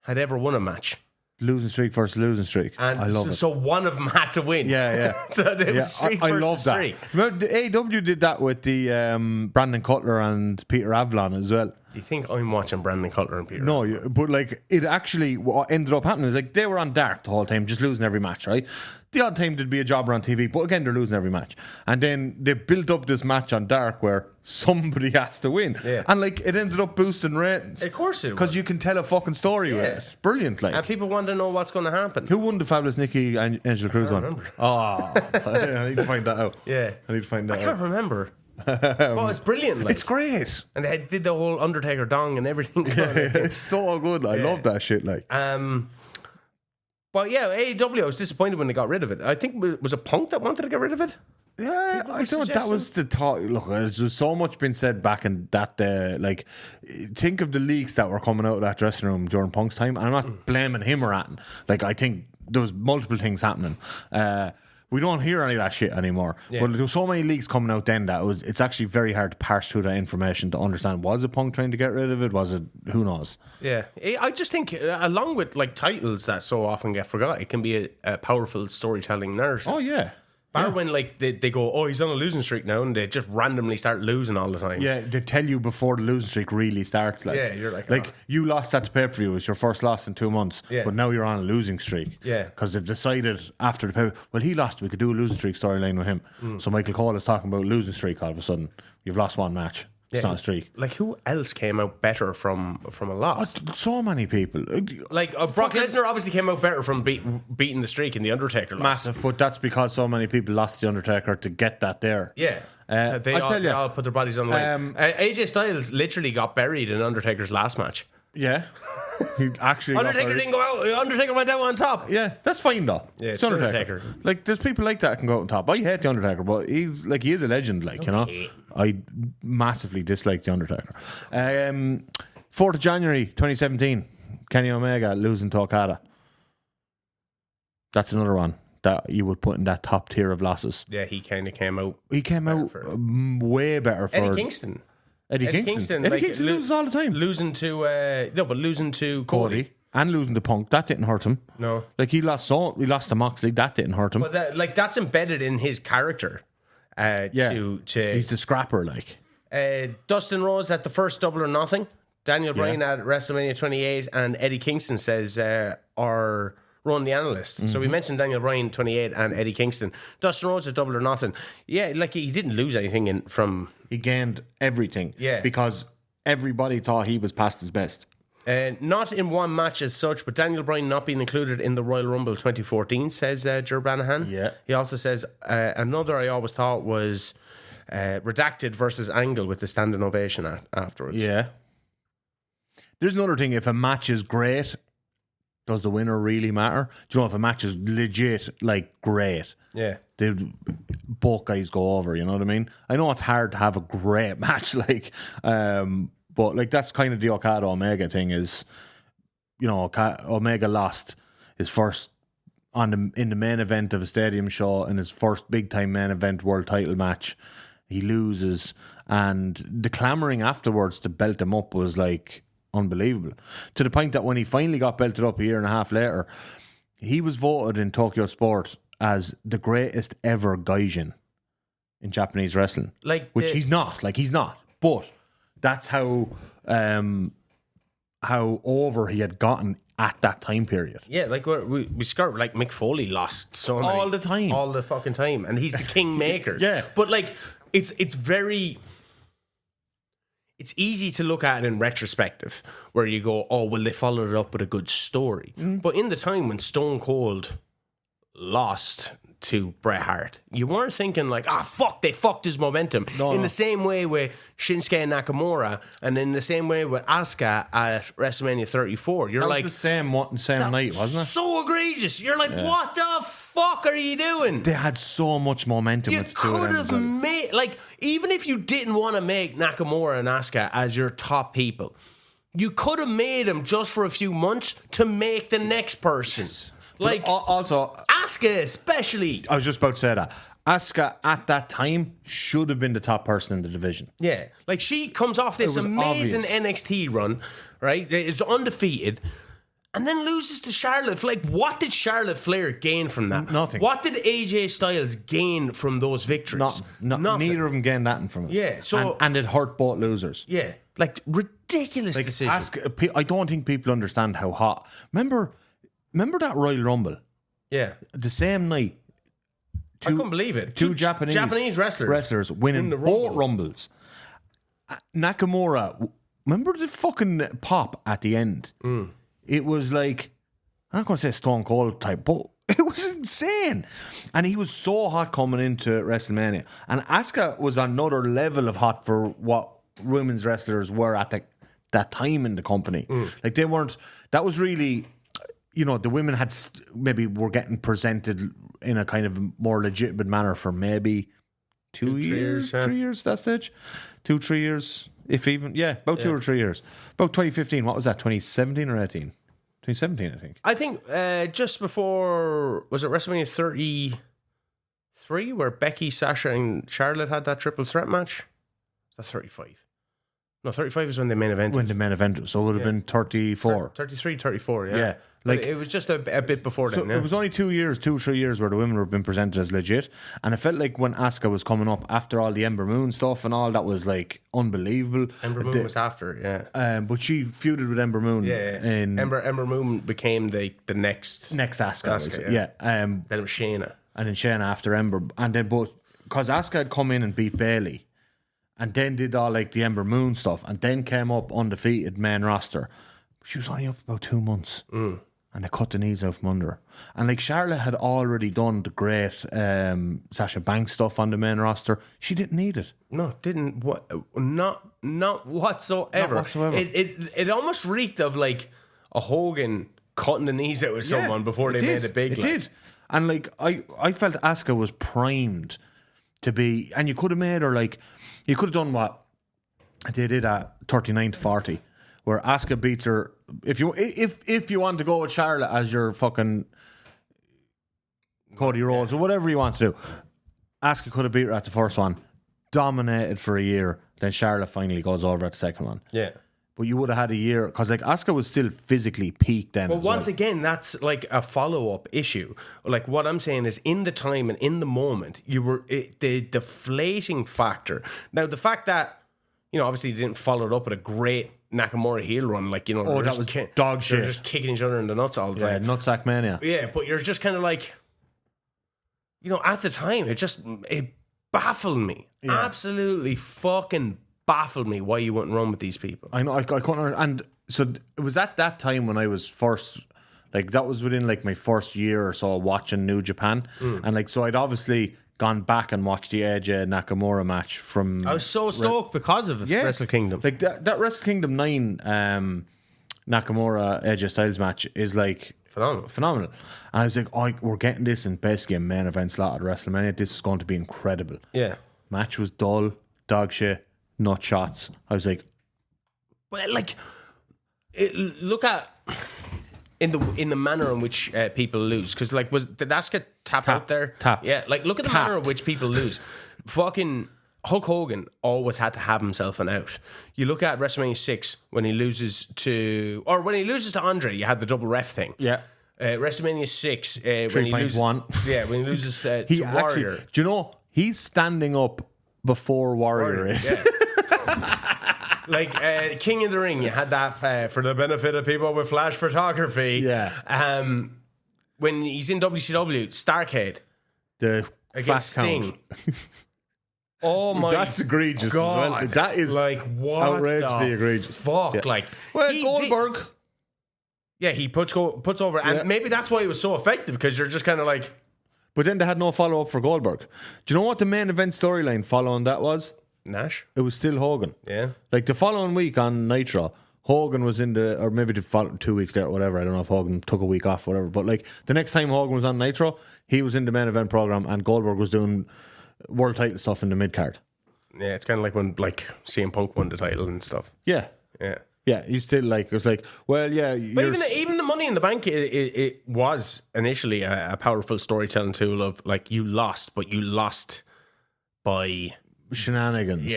had ever won a match. Losing streak versus losing streak. And I love it. So one of them had to win. Yeah. So they was streak versus I love that. streak. Remember, the AEW did that with the Brandon Cutler and Peter Avalon as well. Do you think I'm watching Brandon Cutler and Peter? No, but it actually, what ended up happening is they were on dark the whole time, just losing every match, right? The odd time there'd be a jobber on TV, but again, they're losing every match. And then they built up this match on dark where somebody has to win. Yeah. And it ended up boosting ratings. Of course it Because you can tell a fucking story with it. Brilliant, And people want to know what's going to happen. Who won the Fabulous Nikki and Angel Cruz one? remember. Oh, I need to find that out. Yeah. I need to find that I out. can't remember. Oh, it's brilliant. It's great. And they did the whole Undertaker dong and everything. It's so good. I love that shit. But yeah, AEW, I was disappointed when they got rid of it. I think it was a Punk that wanted to get rid of it. Yeah, I thought that was the thought. Look, there's so much been said back in that day. Think of the leaks that were coming out of that dressing room during Punk's time. I'm not blaming him or anything. I think there was multiple things happening. We don't hear any of that shit anymore. Yeah. But there were so many leaks coming out then that it's actually very hard to parse through that information to understand, was it Punk trying to get rid of it? Was it, who knows? Yeah. I just think, along with titles that so often get forgot, it can be a powerful storytelling narrative. Oh, yeah. When they go, oh, he's on a losing streak now, and they just randomly start losing all the time. Yeah, they tell you before the losing streak really starts. You're you lost at the pay-per-view. It's your first loss in 2 months. Yeah. But now you're on a losing streak. Yeah. Because they've decided after the pay-per-view, well, he lost. We could do a losing streak storyline with him. So Michael Cole is talking about losing streak all of a sudden. You've lost one match. It's not a streak. Who else came out better from a loss? So many people. Brock Lesnar obviously came out better from beating the streak in the Undertaker loss. Massive, but that's because so many people lost the Undertaker to get that there. Yeah. They all put their bodies on the line. AJ Styles literally got buried in Undertaker's last match. Yeah. He actually Undertaker didn't go out. Undertaker went out on top. Yeah, that's fine though. Yeah, it's Undertaker. There's people like that can go out on top. I hate the Undertaker, but he is a legend. I massively dislike the Undertaker. 4th of January 2017, Kenny Omega losing to Okada. That's another one that you would put in that top tier of losses. Yeah, he kind of came out. He came out way better for Eddie Kingston. Eddie Kingston loses all the time. Losing to Cody. And losing to Punk, that didn't hurt him. No. He lost to Moxley, that didn't hurt him. But that's embedded in his character. He's the scrapper, Dustin Rhodes at the first Double or Nothing. Daniel Bryan at WrestleMania 28, and Eddie Kingston says, or Ron the Analyst. Mm-hmm. So we mentioned Daniel Bryan 28 and Eddie Kingston. Dustin Rhodes at Double or Nothing. Yeah, he didn't lose anything from... He gained everything. Yeah. Because everybody thought he was past his best. Not in one match as such, but Daniel Bryan not being included in the Royal Rumble 2014, says Jer Branahan. Yeah. He also says, another I always thought was Redacted versus Angle with the standing ovation afterwards. Yeah. There's another thing. If a match is great, does the winner really matter? Do you know if a match is legit, great? Yeah. Both guys go over, you know what I mean? I know it's hard to have a great match, but that's kind of the Okada Omega thing is, Omega lost his first in the main event of a stadium show in his first big time main event world title match. He loses, and the clamoring afterwards to belt him up was unbelievable. To the point that when he finally got belted up a year and a half later, he was voted in Tokyo Sport as the greatest ever gaijin in Japanese wrestling. He's not. He's not. But that's how over he had gotten at that time period. Yeah, we skirt Mick Foley lost so many, all the time, all the fucking time, and he's the kingmaker. Yeah, but it's very. It's easy to look at it in retrospective, where you go, oh, well, they followed it up with a good story. Mm. But in the time when Stone Cold lost to Bret Hart. You weren't thinking like, fuck, they fucked his momentum. In the same way with Shinsuke and Nakamura, and in the same way with Asuka at WrestleMania 34. You're like, the same night, wasn't it? So egregious. You're like, what the fuck are you doing? They had so much momentum. You could have made, like, even if you didn't want to make Nakamura and Asuka as your top people, you could have made them just for a few months to make the next person. Yes. Like, also, Asuka especially. I was just about to say that. Asuka at that time should have been the top person in the division. Yeah. Like, she comes off this amazing NXT run, right? Is undefeated. And then loses to Charlotte. Like, what did Charlotte Flair gain from that? Nothing. What did AJ Styles gain from those victories? Nothing. Neither of them gained that from it. Yeah. So and it hurt both losers. Yeah. Like, ridiculous decision. I don't think people understand how hot. Remember that Royal Rumble? Yeah. The same night. I couldn't believe it. Two Japanese wrestlers winning both Rumbles. Nakamura, remember the fucking pop at the end? It was like, I'm not going to say Stone Cold type, but it was insane. And he was so hot coming into WrestleMania. And Asuka was another level of hot for what women's wrestlers were at that time in the company. Like, they weren't, that was really, you know, the women had maybe were getting presented in a kind of more legitimate manner for maybe 2 years, 3 years at that stage. 2-3 years, if even, about 2 or 3 years. About 2015, what was that, 2017 or 18? 2017, I think. I think just before, was it WrestleMania 33, where Becky, Sasha, and Charlotte had that triple threat match? That's 35. No, 35 is when the main event. When the main event, so it would have been 34. 33, 34, yeah. Yeah. Like, it was just a bit before then. It was only 2 years, 2-3 years where the women were being presented as legit. And it felt like when Asuka was coming up after all the Ember Moon stuff and all, that was like unbelievable. Ember Moon was after, yeah. But she feuded with Ember Moon. Yeah. Ember Moon became the next Asuka. Yeah. Then it was Shayna. And then Shayna after Ember. And then because Asuka had come in and beat Bayley and then did all like the Ember Moon stuff and then came up undefeated main roster. She was only up about 2 months. And they cut the knees out from under her. And like, Charlotte had already done the great Sasha Banks stuff on the main roster. She didn't need it. No, didn't. Not whatsoever. Not whatsoever. It almost reeked of like a Hogan cutting the knees out with someone before they made it big. It did. And like, I felt Asuka was primed to be, and you could have made her like, you could have done what they did at 39-40, where Asuka beats her. If you want to go with Charlotte as your fucking Cody Rhodes or whatever you want to do, Asuka could have beat her at the first one, dominated for a year, then Charlotte finally goes over at the second one. Yeah. But you would have had a year, because like Asuka was still physically peaked then. But once again, that's like a follow-up issue. Like, what I'm saying is, in the time and in the moment, you were the deflating factor. Now, the fact that, you know, obviously they didn't follow it up with a great Nakamura heel run, like, you know, that was dog shit. They're just kicking each other in the nuts all the time. Nutsack mania. Yeah, but you're just kind of like, you know, at the time, it baffled me. Yeah. Absolutely fucking baffled me why you wouldn't run with these people. I know, I couldn't. And so it was at that time when I was first, like, that was within like my first year or so watching New Japan, and like, so I'd obviously gone back and watched the AJ Nakamura match from. I was so stoked because of Wrestle Kingdom. Like that Wrestle Kingdom 9 Nakamura AJ Styles match is like phenomenal. And I was like, oh, we're getting this in basically a main event slot at WrestleMania. This is going to be incredible. Yeah. Match was dull, dog shit, nut shots. I was like, well, like, look at in the manner in which people lose, because like, did Asuka tap out there? Tapped. Yeah, like, look at the manner in which people lose. Fucking Hulk Hogan always had to have himself an out. You look at WrestleMania 6 when he loses to Andre, you had the double ref thing. Yeah. WrestleMania 6 when he loses, when he loses to Warrior. Do you know he's standing up before Warrior is? Yeah. Like King of the Ring, you had that for the benefit of people with flash photography. Yeah. When he's in WCW, Starrcade against Sting. Oh my! That's egregious. God. As well. That is like what outrageously egregious. Fuck! Yeah. Like, well, Goldberg. Yeah, he puts over, and maybe that's why it was so effective, because you're just kind of like, But then they had no follow up for Goldberg. Do you know what the main event storyline following that was? Nash. It was still Hogan. Yeah. Like the following week on Nitro, Hogan was in the, or maybe 2 weeks there or whatever. I don't know if Hogan took a week off or whatever. But like the next time Hogan was on Nitro, he was in the main event program and Goldberg was doing world title stuff in the mid card. Yeah, it's kind of like when like CM Punk won the title and stuff. Yeah. Yeah. Yeah, he's still like, it was like, well, yeah. But even the Money in the Bank, it was initially a powerful storytelling tool of like you lost, but you lost by shenanigans.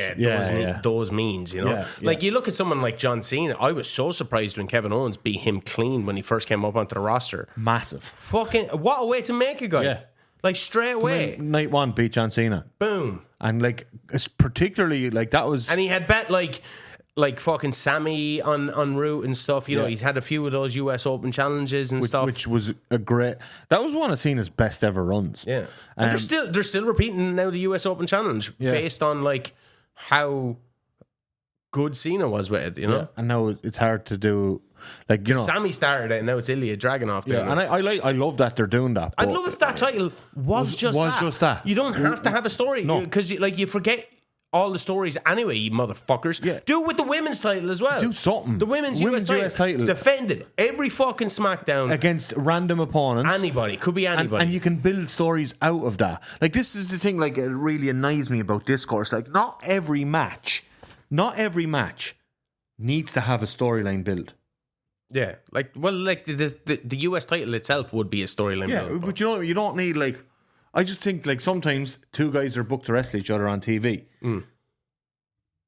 Those means, you know. Yeah, like you look at someone like John Cena. I was so surprised when Kevin Owens beat him clean when he first came up onto the roster. Massive. Fucking what a way to make a guy. Yeah. Like straight away. Night one beat John Cena. Boom. And like it's particularly like that was, and he had bet like fucking Sammy on route and stuff. You know, he's had a few of those US Open challenges and stuff, which was a great. That was one of Cena's best ever runs. Yeah, and they're still repeating now the US Open challenge based on like how good Cena was with it. You know, and now it's hard to do. Like, you know, Sammy started it, and now it's Ilya Dragunov doing it. And I love that they're doing that. I'd love if that title was just that. You don't have to have a story because you forget all the stories anyway, you motherfuckers. Yeah. Do it with the women's title as well. Do something. The women's US title. Defended every fucking SmackDown. Against random opponents. Anybody. Could be anybody. And you can build stories out of that. Like, this is the thing, like, it really annoys me about discourse. Like, not every match needs to have a storyline build. Yeah. Like, well, like, the US title itself would be a storyline build. Yeah, but you know, you don't need, like, I just think, like, sometimes two guys are booked to wrestle each other on TV.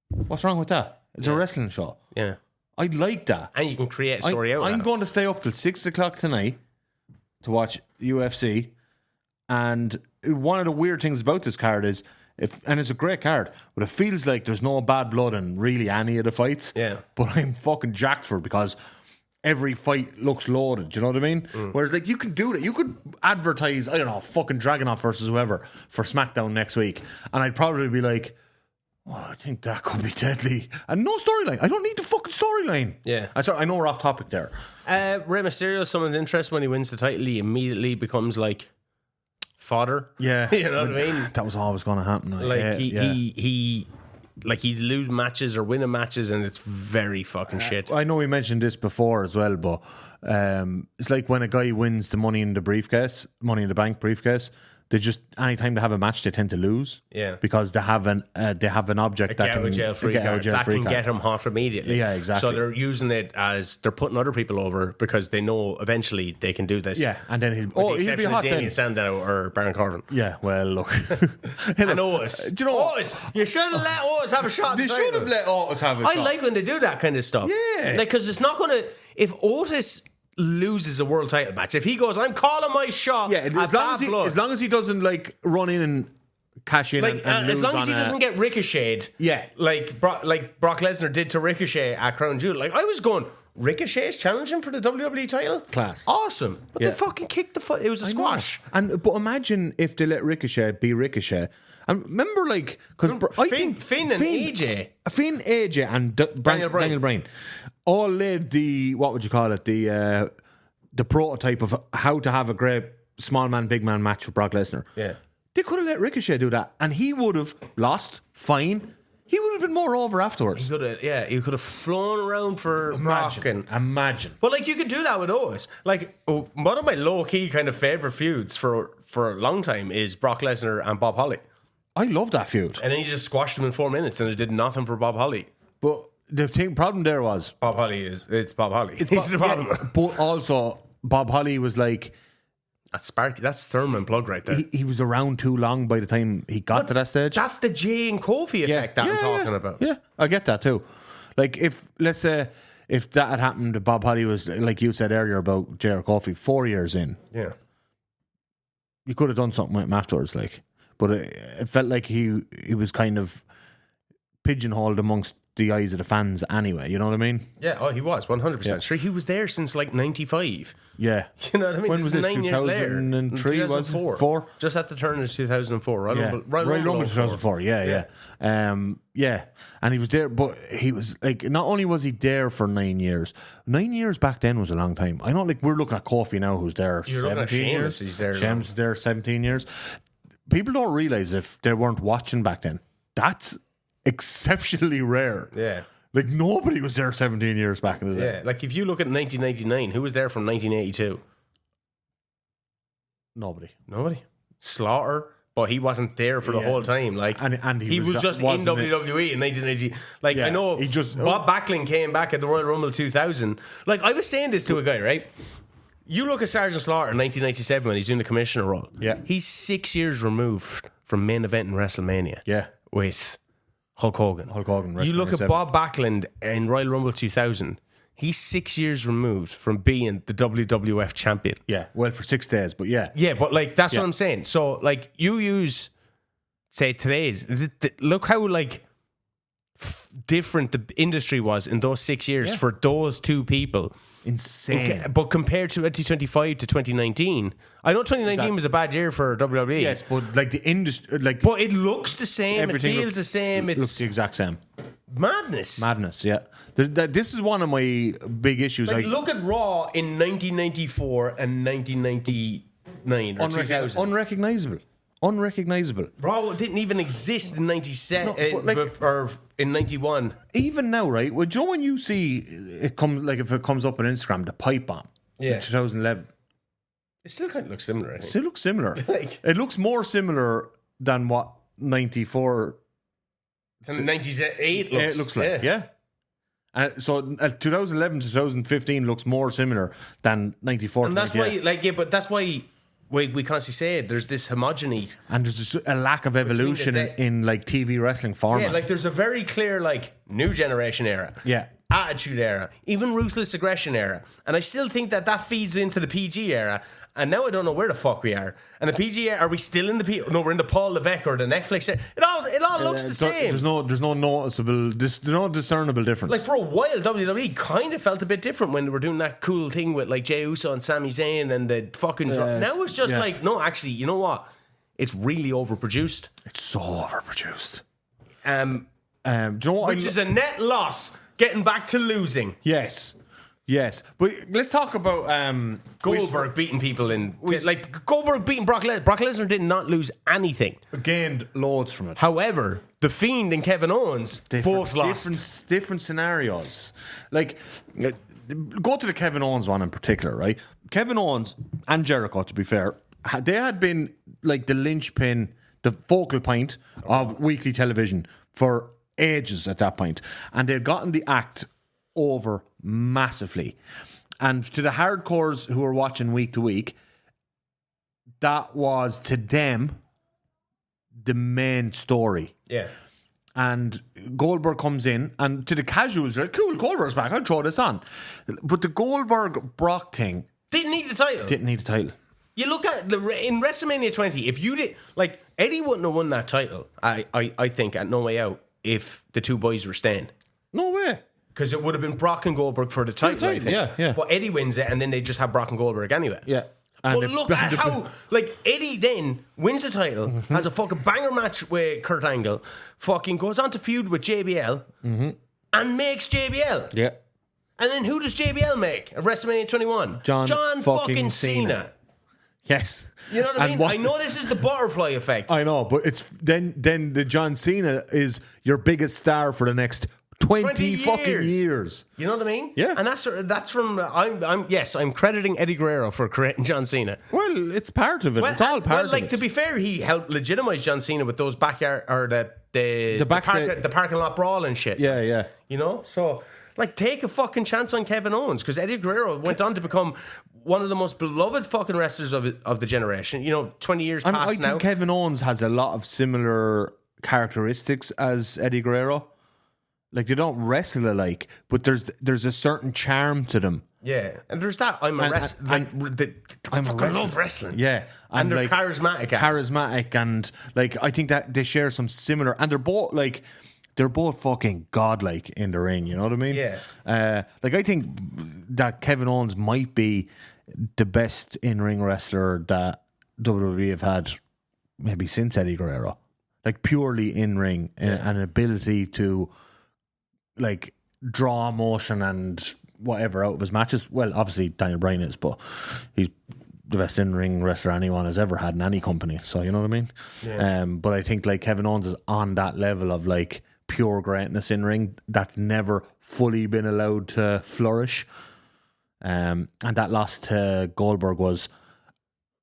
What's wrong with that? It's a wrestling show. Yeah. I like that. And you can create a story out of it. I'm going to stay up till 6 o'clock tonight to watch UFC. And one of the weird things about this card is, and it's a great card, but it feels like there's no bad blood in really any of the fights. Yeah. But I'm fucking jacked for it because every fight looks loaded. Do you know what I mean? Whereas, like, you can do that. You could advertise, I don't know, fucking Dragunov versus whoever for SmackDown next week. And I'd probably be like, oh, I think that could be deadly. And no storyline. I don't need the fucking storyline. Yeah. I know we're off topic there. Rey Mysterio, someone's interest when he wins the title, he immediately becomes like fodder. Yeah. You know what I mean? That was always going to happen. He'd lose matches or winning matches, and it's very fucking shit. I know we mentioned this before as well, but it's like when a guy wins the Money in the Bank briefcase, they just, anytime they have a match, they tend to lose. Yeah. Because they have an object that can get them hot immediately. Yeah, exactly. So they're using it as they're putting other people over because they know eventually they can do this. Yeah, and then he'll be hot then. Damien Sandow or Baron Corbin. Yeah, well, look. And Otis. Do you know Otis? You should have let Otis have a shot. They should have let Otis have a shot. I like when they do that kind of stuff. Yeah. Because it's not going to... If Otis loses a world title match, if he goes, I'm calling my shot. Yeah, as long as he doesn't like run in and cash in, like, and as long as he doesn't get ricocheted. Yeah, like Brock Lesnar did to Ricochet at Crown Jewel. Like, I was going, Ricochet's challenging for the WWE title. Class, awesome. But they fucking kicked the foot. It was a squash. But imagine if they let Ricochet be Ricochet. And remember, like, because Finn and AJ, and Daniel Bryan all laid the, what would you call it, the prototype of how to have a great small man, big man match with Brock Lesnar. Yeah. They could have let Ricochet do that, and he would have lost, fine. He would have been more over afterwards. He could have flown around for Brock. Imagine. But, like, you could do that with Otis. Like, one of my low-key kind of favourite feuds for a long time is Brock Lesnar and Bob Holly. I love that feud. And then he just squashed him in 4 minutes, and it did nothing for Bob Holly. But the problem there was Bob Holly it's Bob Holly. He's the problem. Yeah, but also Bob Holly was like, that's Sparky. That's Thurman plug right there. He was around too long by the time he got to that stage. That's the Jay and Kofi effect that I'm talking about. Yeah, I get that too. Like, let's say if that had happened, Bob Holly was, like you said earlier about Jay or Kofi, 4 years in. Yeah, you could have done something with him afterwards, like. But it felt like he was kind of pigeonholed amongst the eyes of the fans anyway. You know what I mean? Yeah, he was 100% sure. He was there since like 95. Yeah. You know what I mean? When was this? 9 years later. 2003, was it? 2004. Just at the turn of 2004. Royal Rumble 2004. Yeah. And he was there, but he was like, not only was he there for 9 years. 9 years back then was a long time. I know, like, we're looking at Kofi now, who's there. You're 17 years. He's there. Sheamus is there 17 years. People don't realize if they weren't watching back then. That's exceptionally rare. Yeah. Like, nobody was there 17 years back in the day. Yeah, like if you look at 1999, who was there from 1982? Nobody. Slaughter, but he wasn't there for the whole time. Like, and he was just in WWE in 1980. Like, I know Bob Backlund came back at the Royal Rumble 2000. Like, I was saying this to a guy, right? You look at Sergeant Slaughter in 1997 when he's doing the commissioner role. Yeah. He's 6 years removed from main event in WrestleMania. Yeah. With Hulk Hogan. WrestleMania You look at 7. Bob Backlund in Royal Rumble 2000. He's 6 years removed from being the WWF champion. Yeah. Well, for 6 days, but yeah. Yeah, but like that's what I'm saying. So like you use, say today's. Look how like different the industry was in those 6 years for those two people. Insane. But compared to 2025 to 2019, I know 2019 was a bad year for WWE. Yes, but like the industry, like, but it looks the same. It feels the same. It looks the exact same. Madness. Yeah. This is one of my big issues. Like, look at Raw in 1994 and 1999 or 2000. Unrecognizable. Raw didn't even exist in 97 or in 91. Even now, right? Well, do you know when you see it comes, like if it comes up on Instagram, the pipe bomb in 2011? It still kind of looks similar, I think. Still looks similar. Like, it looks more similar than what 94 and 98 looks. It looks like, yeah. So 2011 to 2015 looks more similar than 94. And that's why, but that's why we constantly say it, there's this homogeny. And there's just a lack of evolution in like TV wrestling format. Yeah, like there's a very clear like new generation era. Yeah. Attitude era, even ruthless aggression era. And I still think that feeds into the PG era. And now I don't know where the fuck we are. And the PG era, are we still in the PG? No, we're in the Paul Levesque or the Netflix era. It all looks the same. There's no noticeable, there's no discernible difference. Like for a while, WWE kind of felt a bit different when they were doing that cool thing with like Jey Uso and Sami Zayn and the fucking now it's just like, no, actually, you know what? It's really overproduced. It's so overproduced. Do you know what? Which is a net loss. Getting back to losing. Yes, but let's talk about Goldberg beating people like Goldberg beating Brock Lesnar. Brock Lesnar did not lose anything. Gained loads from it. However, The Fiend and Kevin Owens both lost. Different scenarios. Like, go to the Kevin Owens one in particular, right? Kevin Owens and Jericho, to be fair, they had been like the linchpin, the focal point of weekly television for ages at that point, and they'd gotten the act over massively. And to the hardcores who were watching week to week, that was to them the main story. Yeah. And Goldberg comes in, and to the casuals, right? Cool, Goldberg's back. I'll throw this on. But the Goldberg Brock thing didn't need the title. You look at in WrestleMania 20. If you did, like, Eddie wouldn't have won that title. I think at No Way Out if the two boys were staying. No way. Because it would have been Brock and Goldberg for the title, I think. Yeah. But Eddie wins it, and then they just have Brock and Goldberg anyway. Yeah. But look at how, like, Eddie then wins the title, has a fucking banger match with Kurt Angle, fucking goes on to feud with JBL, and makes JBL. Yeah. And then who does JBL make at WrestleMania 21? John fucking Cena. Yes. You know what I mean? I know this is the butterfly effect. I know, but it's then the John Cena is your biggest star for the next 20 fucking years. You know what I mean? Yeah. And that's from I'm crediting Eddie Guerrero for creating John Cena. Well, it's part of it. It's all part of it. To be fair, he helped legitimize John Cena with those backyard or the parking lot brawl and shit. Yeah. You know? So, like, take a fucking chance on Kevin Owens, because Eddie Guerrero went on to become one of the most beloved fucking wrestlers of the generation. You know, 20 years past now. I think Kevin Owens has a lot of similar characteristics as Eddie Guerrero. Like, they don't wrestle alike, but there's a certain charm to them. Yeah, and there's that. I love wrestling. Yeah, and they're like, charismatic, and like I think that they share some similar, and they're both like they're both fucking godlike in the ring. You know what I mean? Yeah. Like I think that Kevin Owens might be the best in-ring wrestler that WWE have had maybe since Eddie Guerrero. Like purely in-ring and ability to like draw emotion and whatever out of his matches. Well, obviously Daniel Bryan is, but he's the best in-ring wrestler anyone has ever had in any company. So you know what I mean? Yeah. But I think like Kevin Owens is on that level of like pure greatness in ring that's never fully been allowed to flourish. And that loss to Goldberg was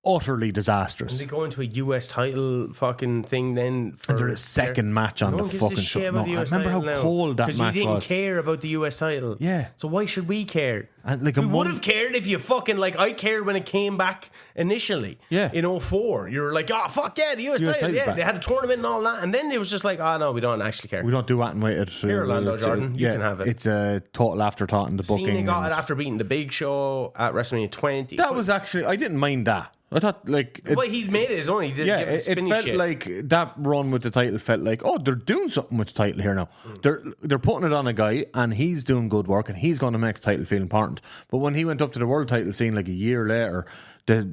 utterly disastrous. And they go into a US title fucking thing then for And they're a second match on the fucking show. No, I remember how cold that match was. Because you didn't care about the US title. Yeah. So why should we care? And like we would have cared if you fucking, like, I cared when it came back initially. Yeah. In 2004. You were like, oh, fuck yeah, the US title. Yeah, back. they had a tournament and all that. And then it was just like, oh, no, we don't actually care. We don't do that and wait. Here, Orlando Jordan, you can have it. It's a total afterthought in the booking. Cena got it after beating the Big Show at WrestleMania 20. That was actually, I didn't mind that. I thought like well, he made it his own. He did give it spinny felt shit. like that run with the title felt like, oh, they're doing something with the title here now. They're putting it on a guy and he's doing good work and he's going to make the title feel important. But when he went up to the world title scene like a year later, the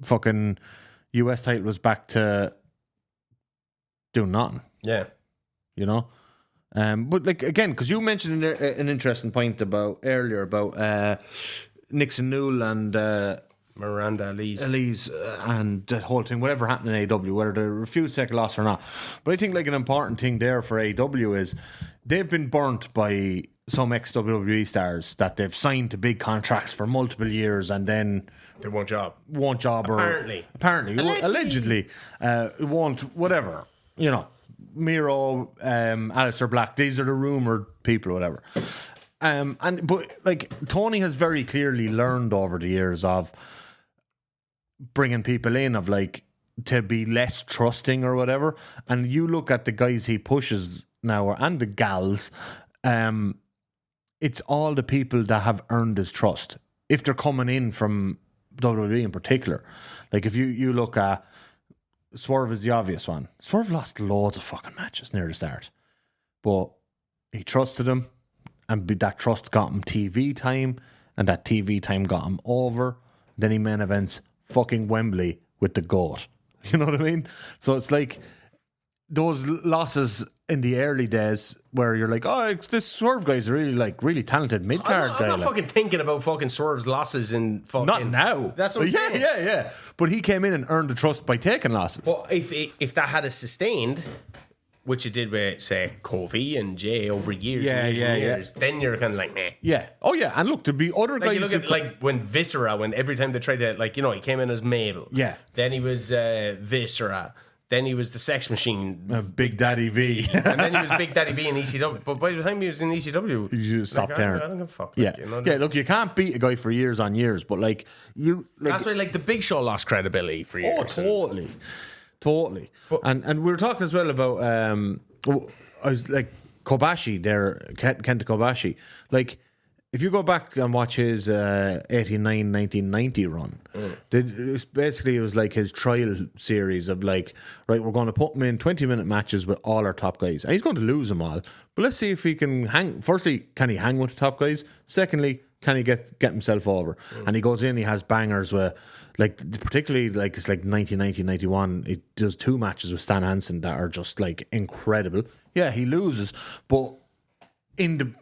fucking US title was back to doing nothing. Yeah, you know. But like again, because you mentioned an interesting point earlier about Nixon Newell and. Miranda Elise and the whole thing, whatever happened in AEW, whether they refuse to take a loss or not. But I think like an important thing there for AEW is they've been burnt by some ex-WWE stars that they've signed to big contracts for multiple years and then they won't job apparently allegedly won't whatever, you know, Miro, Aleister Black, these are the rumoured people or whatever. But like Tony has very clearly learned over the years of bringing people in of like to be less trusting or whatever. And you look at the guys he pushes now and the gals, it's all the people that have earned his trust. If they're coming in from WWE in particular, like if you look at Swerve is the obvious one. Swerve lost loads of fucking matches near the start, but he trusted him. And that trust got him TV time, and that TV time got him over. Then he main events fucking Wembley with the GOAT. You know what I mean? So it's like those losses in the early days where you're like, oh, this Swerve guy's really talented mid-card guy. I'm not fucking thinking about fucking Swerve's losses in fucking... Not now. That's what I'm saying. Yeah. But he came in and earned the trust by taking losses. Well, if that had a sustained... Which it did with, say, Kofi and Jay over years and years. Then you're kind of like, meh. Yeah. Oh, yeah. And look, to be other like guys... You look at, like, when Viscera, when every time they tried to, like, you know, he came in as Mabel. Yeah. Then he was Viscera. Then he was the Sex Machine. Big Daddy V. And then he was Big Daddy V in ECW. But by the time he was in ECW... You just stopped caring. I don't give a fuck. Yeah. Like, you know, yeah, look, you can't beat a guy for years on years, but, like, you... Like, that's why, like, the Big Show lost credibility for years. Oh, totally. But, and we were talking as well about... I was like Kobashi there, Kenta Kobashi. Like, if you go back and watch his 1990 run, it was like his trial series of like, right, we're going to put him in 20-minute matches with all our top guys. And he's going to lose them all. But let's see if he can hang. Firstly, can he hang with the top guys? Secondly, can he get himself over? And he goes in, he has bangers with, like, particularly, like, it's like 1990, 91. It does 2 matches with Stan Hansen that are just, like, incredible. Yeah, he loses. But in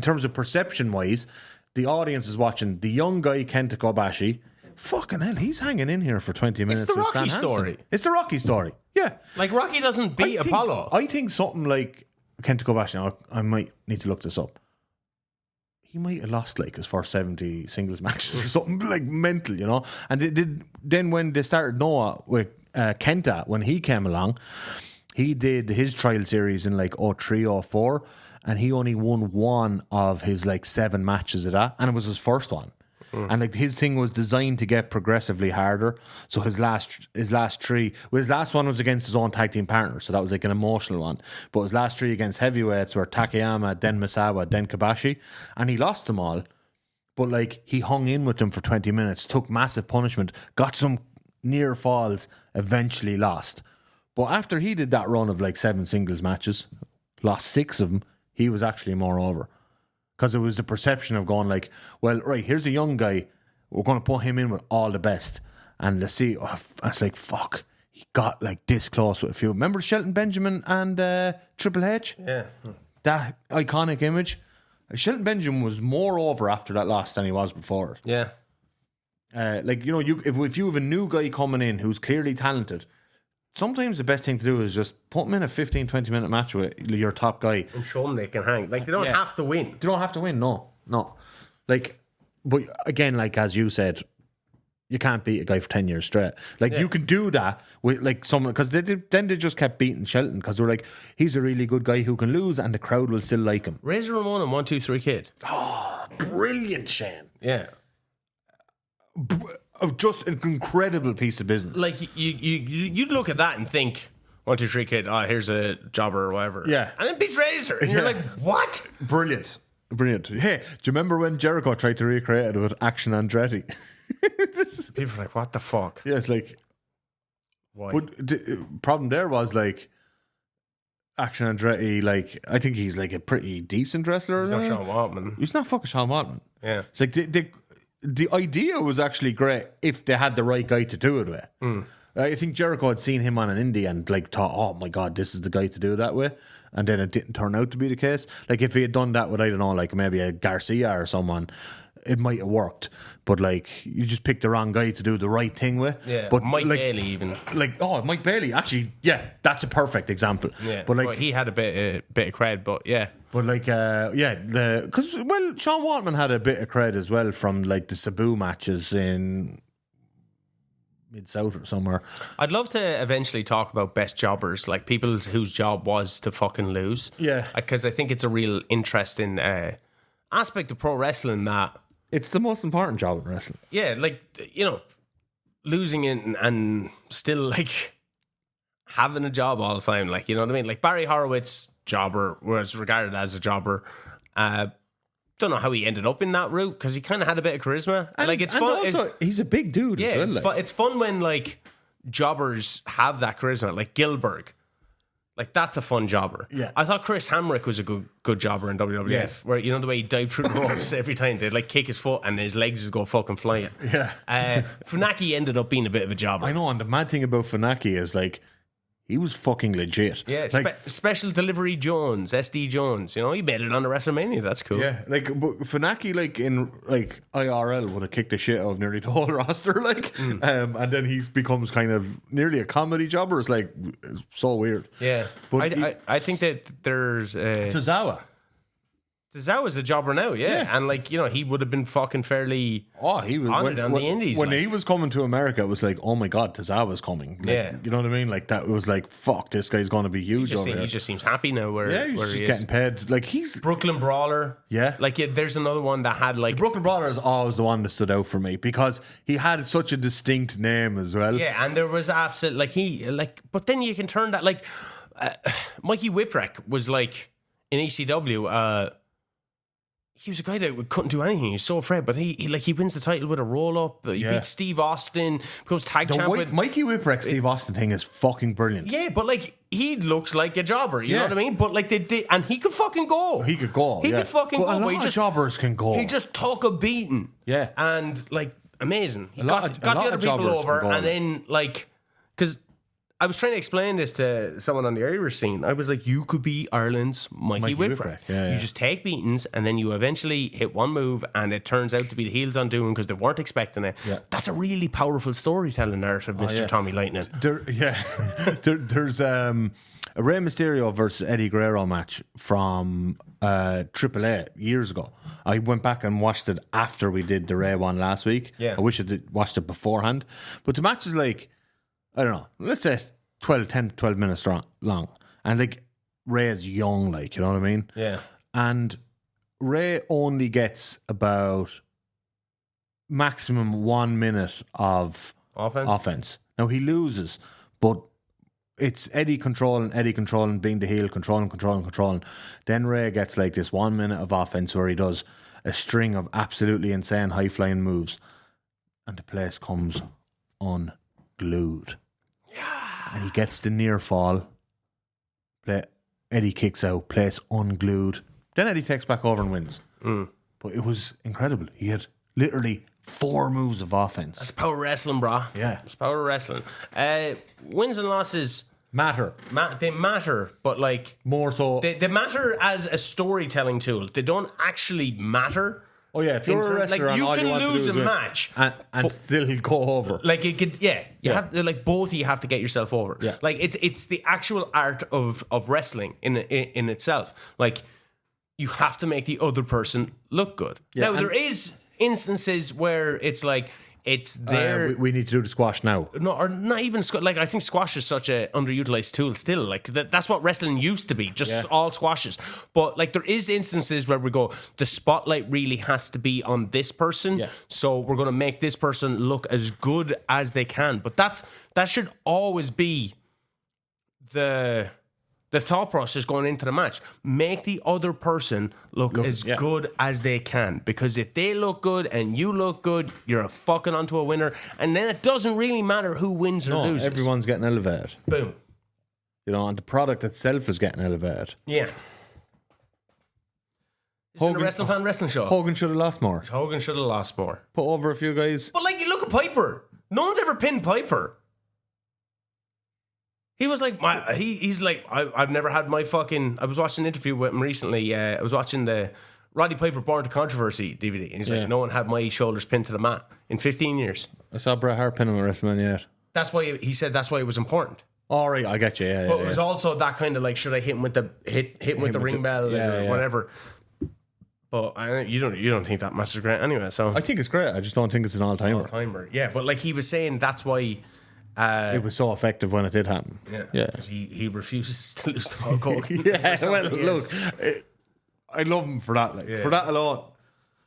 terms of perception-wise, the audience is watching the young guy, Kenta Kobashi. Fucking hell, he's hanging in here for 20 minutes. It's the Rocky story. It's the Rocky story. Yeah. Like, Rocky doesn't beat Apollo. I think something like Kenta Kobashi, now, I might need to look this up. He might have lost like his first 70 singles matches or something like mental, you know. And then when they started Noah with Kenta, when he came along, he did his trial series in like 03 or 04, and he only won 1 of his like 7 matches of that, and it was his first one. And like his thing was designed to get progressively harder. So his last 3, his last one was against his own tag team partner, so that was like an emotional one. But his last 3 against heavyweights were Takayama, then Misawa, then Kobashi, and he lost them all. But like he hung in with them for 20 minutes, took massive punishment, got some near falls, eventually lost. But after he did that run of like 7 singles matches, lost 6 of them, he was actually more over. Because it was the perception of going like, well, right, here's a young guy, we're going to put him in with all the best. And let's see, it's like, fuck, he got like this close with a few. Remember Shelton Benjamin and Triple H? Yeah. That iconic image. Shelton Benjamin was more over after that loss than he was before it. Yeah. Like, you know, if you have a new guy coming in who's clearly talented, sometimes the best thing to do is just put him in a 15-20 minute match with your top guy and show them they can hang. Like, they don't have to win. They don't have to win. No. Like, but again, like as you said, you can't beat a guy for 10 years straight. Like, you can do that with like someone, because then they just kept beating Shelton because they're like, he's a really good guy who can lose and the crowd will still like him. Razor Ramon and 1, 2, 3 Kid. Oh, brilliant, Shane. Yeah. Just an incredible piece of business. Like, you'd look at that and think, 1, 2, 3 Kid, here's a jobber or whatever. Yeah. And then beats Razor. And you're like, what? Brilliant. Hey, do you remember when Jericho tried to recreate it with Action Andretti? People are like, what the fuck? Yeah, it's like, why? But the problem there was like, Action Andretti, like, I think he's like a pretty decent wrestler. He's not Sean Waltman. He's not fucking Sean Waltman. Yeah. It's like the idea was actually great if they had the right guy to do it with. I think Jericho had seen him on an indie and like thought, oh my God, this is the guy to do that with. And then it didn't turn out to be the case. Like if he had done that with, I don't know, like maybe a Garcia or someone, it might have worked. But like, you just picked the wrong guy to do the right thing with. Yeah, but Mike like, Bailey even. Like, Mike Bailey, actually, yeah, that's a perfect example. Yeah, but like, he had a bit of cred, but yeah. But like, because Sean Waltman had a bit of cred as well from like the Sabu matches in Mid-South or somewhere. I'd love to eventually talk about best jobbers, like people whose job was to fucking lose. Yeah. Because I think it's a real interesting aspect of pro wrestling that... It's the most important job in wrestling. Yeah, like, you know, losing it and still, like, having a job all the time. Like, you know what I mean? Like, Barry Horowitz, jobber, was regarded as a jobber. Don't know how he ended up in that route because he kind of had a bit of charisma. And, like, it's and fun. Also, he's a big dude. Yeah, as well, it's fun when like jobbers have that charisma. Like Gilbert, like that's a fun jobber. Yeah, I thought Chris Hamrick was a good jobber in WWF. Yes. Where you know the way he dived through the ropes every time they'd like kick his foot and his legs would go fucking flying. Yeah, Funaki ended up being a bit of a jobber. I know, and the mad thing about Funaki is like, he was fucking legit. Yeah, like, Special Delivery Jones, SD Jones. You know, he made it on the WrestleMania. That's cool. Yeah, like, but Funaki, like in like IRL, would have kicked the shit out of nearly the whole roster. Like, and then he becomes kind of nearly a comedy jobber. It's like so weird. Yeah, but I think that there's Tozawa. Tozawa's a jobber now, yeah. And like, you know, he would have been fucking fairly he was on the indies. When like. he was coming to America, it was like, oh my God, Tozawa's coming. Like, yeah. You know what I mean? Like, that was like, fuck, this guy's going to be huge over here. He just seems happy now where he's where just he getting is. paid. Like, he's... Brooklyn Brawler. Yeah. Like, there's another one that had like... The Brooklyn Brawler is always the one that stood out for me because he had such a distinct name as well. Yeah, and there was but then you can turn that, like, Mikey Whipwreck was like, in ECW, he was a guy that couldn't do anything. He was so afraid, but he wins the title with a roll up. He beats Steve Austin, becomes tag champ with Mikey Whipwreck, Steve Austin thing is fucking brilliant. Yeah, but like he looks like a jobber. You know what I mean? But like they did, and he could fucking go. He could go. He could fucking but go. A lot of jobbers can go. He just took a beating. Yeah, and like amazing. He got the lot other of people over, and then like because. I was trying to explain this to someone on the Irish scene. I was like, you could be Ireland's Mikey Whipwreck. You just take beatings and then you eventually hit one move and it turns out to be the heels undoing because they weren't expecting it. Yeah. That's a really powerful storytelling narrative, Mr. Tommy Lightning. There's a Rey Mysterio versus Eddie Guerrero match from AAA years ago. I went back and watched it after we did the Rey one last week. Yeah. I wish I watched it beforehand. But the match is like, I don't know, let's say it's 12 minutes long. And like, Ray is young, like, you know what I mean? Yeah. And Ray only gets about maximum 1 minute of offense. Now, he loses, but it's Eddie controlling, being the heel, controlling. Then Ray gets like this 1 minute of offense where he does a string of absolutely insane high-flying moves. And the place comes unglued. And he gets the near fall. Eddie kicks out, place unglued. Then Eddie takes back over and wins. But it was incredible. He had literally 4 moves of offense. That's power wrestling, bro. Yeah. That's power wrestling. Wins and losses Matter. they matter, but like More so. they matter as a storytelling tool. They don't actually matter. Oh yeah, if you're a wrestler, like, you and all can want to lose do a is win match and still go over. Like it could, you have like both of you have to get yourself over. Yeah. Like it's the actual art of wrestling in itself. Like you have to make the other person look good. Yeah, Now there is instances where it's like it's there. We need to do the squash now. No, or not even like I think squash is such a underutilized tool still. Like that's what wrestling used to be, just all squashes. But like there is instances where we go, the spotlight really has to be on this person. Yeah. So we're going to make this person look as good as they can. But that should always be the thought process going into the match. Make the other person look as good as they can. Because if they look good and you look good, you're fucking onto a winner. And then it doesn't really matter who wins or loses. Everyone's getting elevated. Boom. You know, and the product itself is getting elevated. Yeah. It's been a Wrestling Fan Wrestling Show. Hogan should have lost more. Hogan should have lost more. Put over a few guys. But like, you look at Piper. No one's ever pinned Piper. He was like, he's like, I've never had my fucking. I was watching an interview with him recently. I was watching the Roddy Piper Born to Controversy DVD, and he's like, no one had my shoulders pinned to the mat in 15 years. I saw Bret Hart pin him at WrestleMania. That's why he said that's why it was important. All right, I get you. Yeah, But it was also that kind of like, should I hit him with the hit with the ring bell or whatever. But you don't think that match is great anyway. So I think it's great. I just don't think it's an all-timer. Yeah, but like he was saying, that's why. It was so effective when it did happen. Yeah. Because he refuses to lose the Hulk Hogan. Look, I love him for that. Like, for that alone.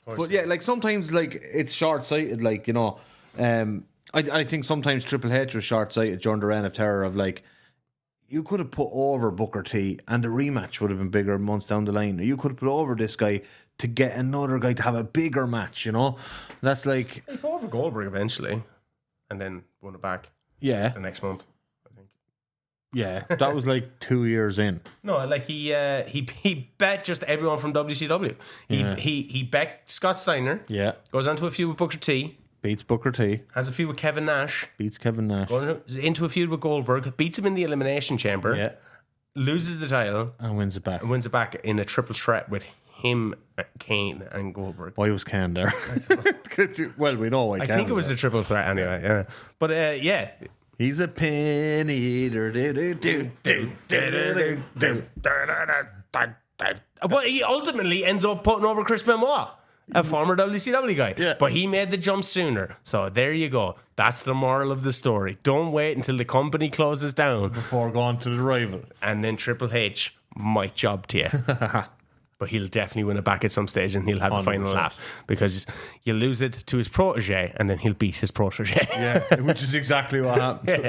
But yeah, like sometimes like it's short-sighted. Like, you know, I think sometimes Triple H was short-sighted during the Reign of Terror of like, you could have put over Booker T and the rematch would have been bigger months down the line. You could have put over this guy to get another guy to have a bigger match, you know? That's like... He put over Goldberg eventually and then won it back. Yeah. The next month, I think. Yeah, that was like 2 years in. No, like he bet just everyone from WCW. He bet Scott Steiner. Yeah. Goes on to a feud with Booker T. Beats Booker T. Has a feud with Kevin Nash. Beats Kevin Nash. Goes into a feud with Goldberg. Beats him in the Elimination Chamber. Yeah. Loses the title. And wins it back. And wins it back in a triple threat with him, Kane, and Goldberg. Why was Kane there? Well, we know why. I think it was a triple threat anyway. Yeah, but yeah, he's a pin eater. But he ultimately ends up putting over Chris Benoit, a former WCW guy. Yeah. But he made the jump sooner. So there you go. That's the moral of the story. Don't wait until the company closes down before going to the rival, and then Triple H might job to you. But he'll definitely win it back at some stage and he'll have 100%. The final laugh because you lose it to his protege and then he'll beat his protege. Yeah, which is exactly what happened.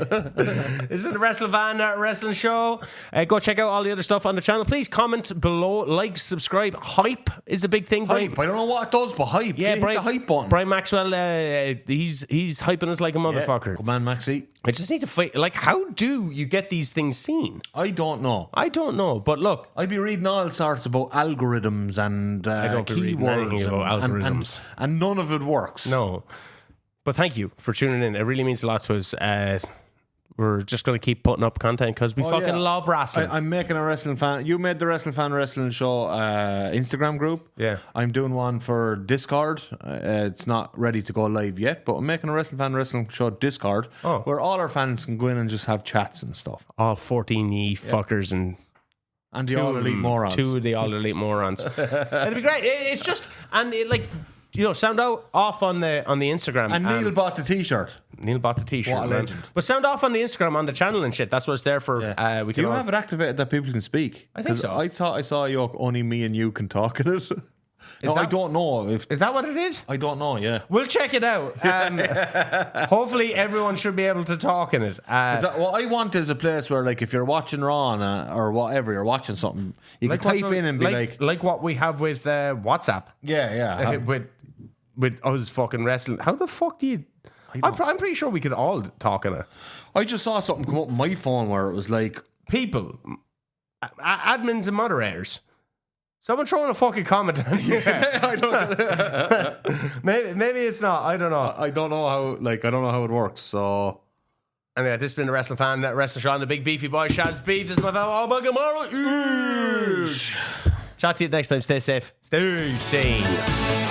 It's been the Wrestling Fan Wrestling Show. Go check out all the other stuff on the channel. Please comment below, like, subscribe. Hype is a big thing. Hype. I don't know what it does, but hype. Yeah, hit the hype button. Brian Maxwell, he's hyping us like a motherfucker. Good man, Maxie. I just need to fight. Like, how do you get these things seen? I don't know. But look, I'd be reading all sorts about algorithms and keywords and none of it works. No. But thank you for tuning in. It really means a lot to us. We're just going to keep putting up content because we fucking love wrestling. I'm making a Wrestling Fan. You made the Wrestling Fan Wrestling Show Instagram group. Yeah. I'm doing one for Discord. It's not ready to go live yet, but I'm making a Wrestling Fan Wrestling Show Discord where all our fans can go in and just have chats and stuff. All 14 ye fuckers and the All Elite Morons. Two of the All Elite Morons. It'd be great. It's just, and it, like, you know, sound off on the Instagram. And Neil bought the t-shirt. Neil bought the t-shirt. What a legend. But sound off on the Instagram on the channel and shit. That's what it's there for. Yeah. We can Do you have it activated that people can speak? I think so. I thought I saw you only me and you can talk in it. I don't know. Is that what it is? I don't know, yeah. We'll check it out. Hopefully everyone should be able to talk in it. What I want is a place where, like, if you're watching Raw or whatever, you're watching something, you can type in and be like what we have with WhatsApp. Yeah. With us fucking wrestling. How the fuck do you... I'm pretty sure we could all talk in it. I just saw something come up on my phone where it was like... People... admins and moderators. Someone throwing a fucking comment on here. I don't. maybe it's not. I don't know. I don't know how. Like, I don't know how it works. So. Anyway, this has been the Wrestling Fan, Wrestling Sean, the big beefy boy, Shaz Beef. This is my fellow Tomorrow. Chat to you next time. Stay safe. Stay sane.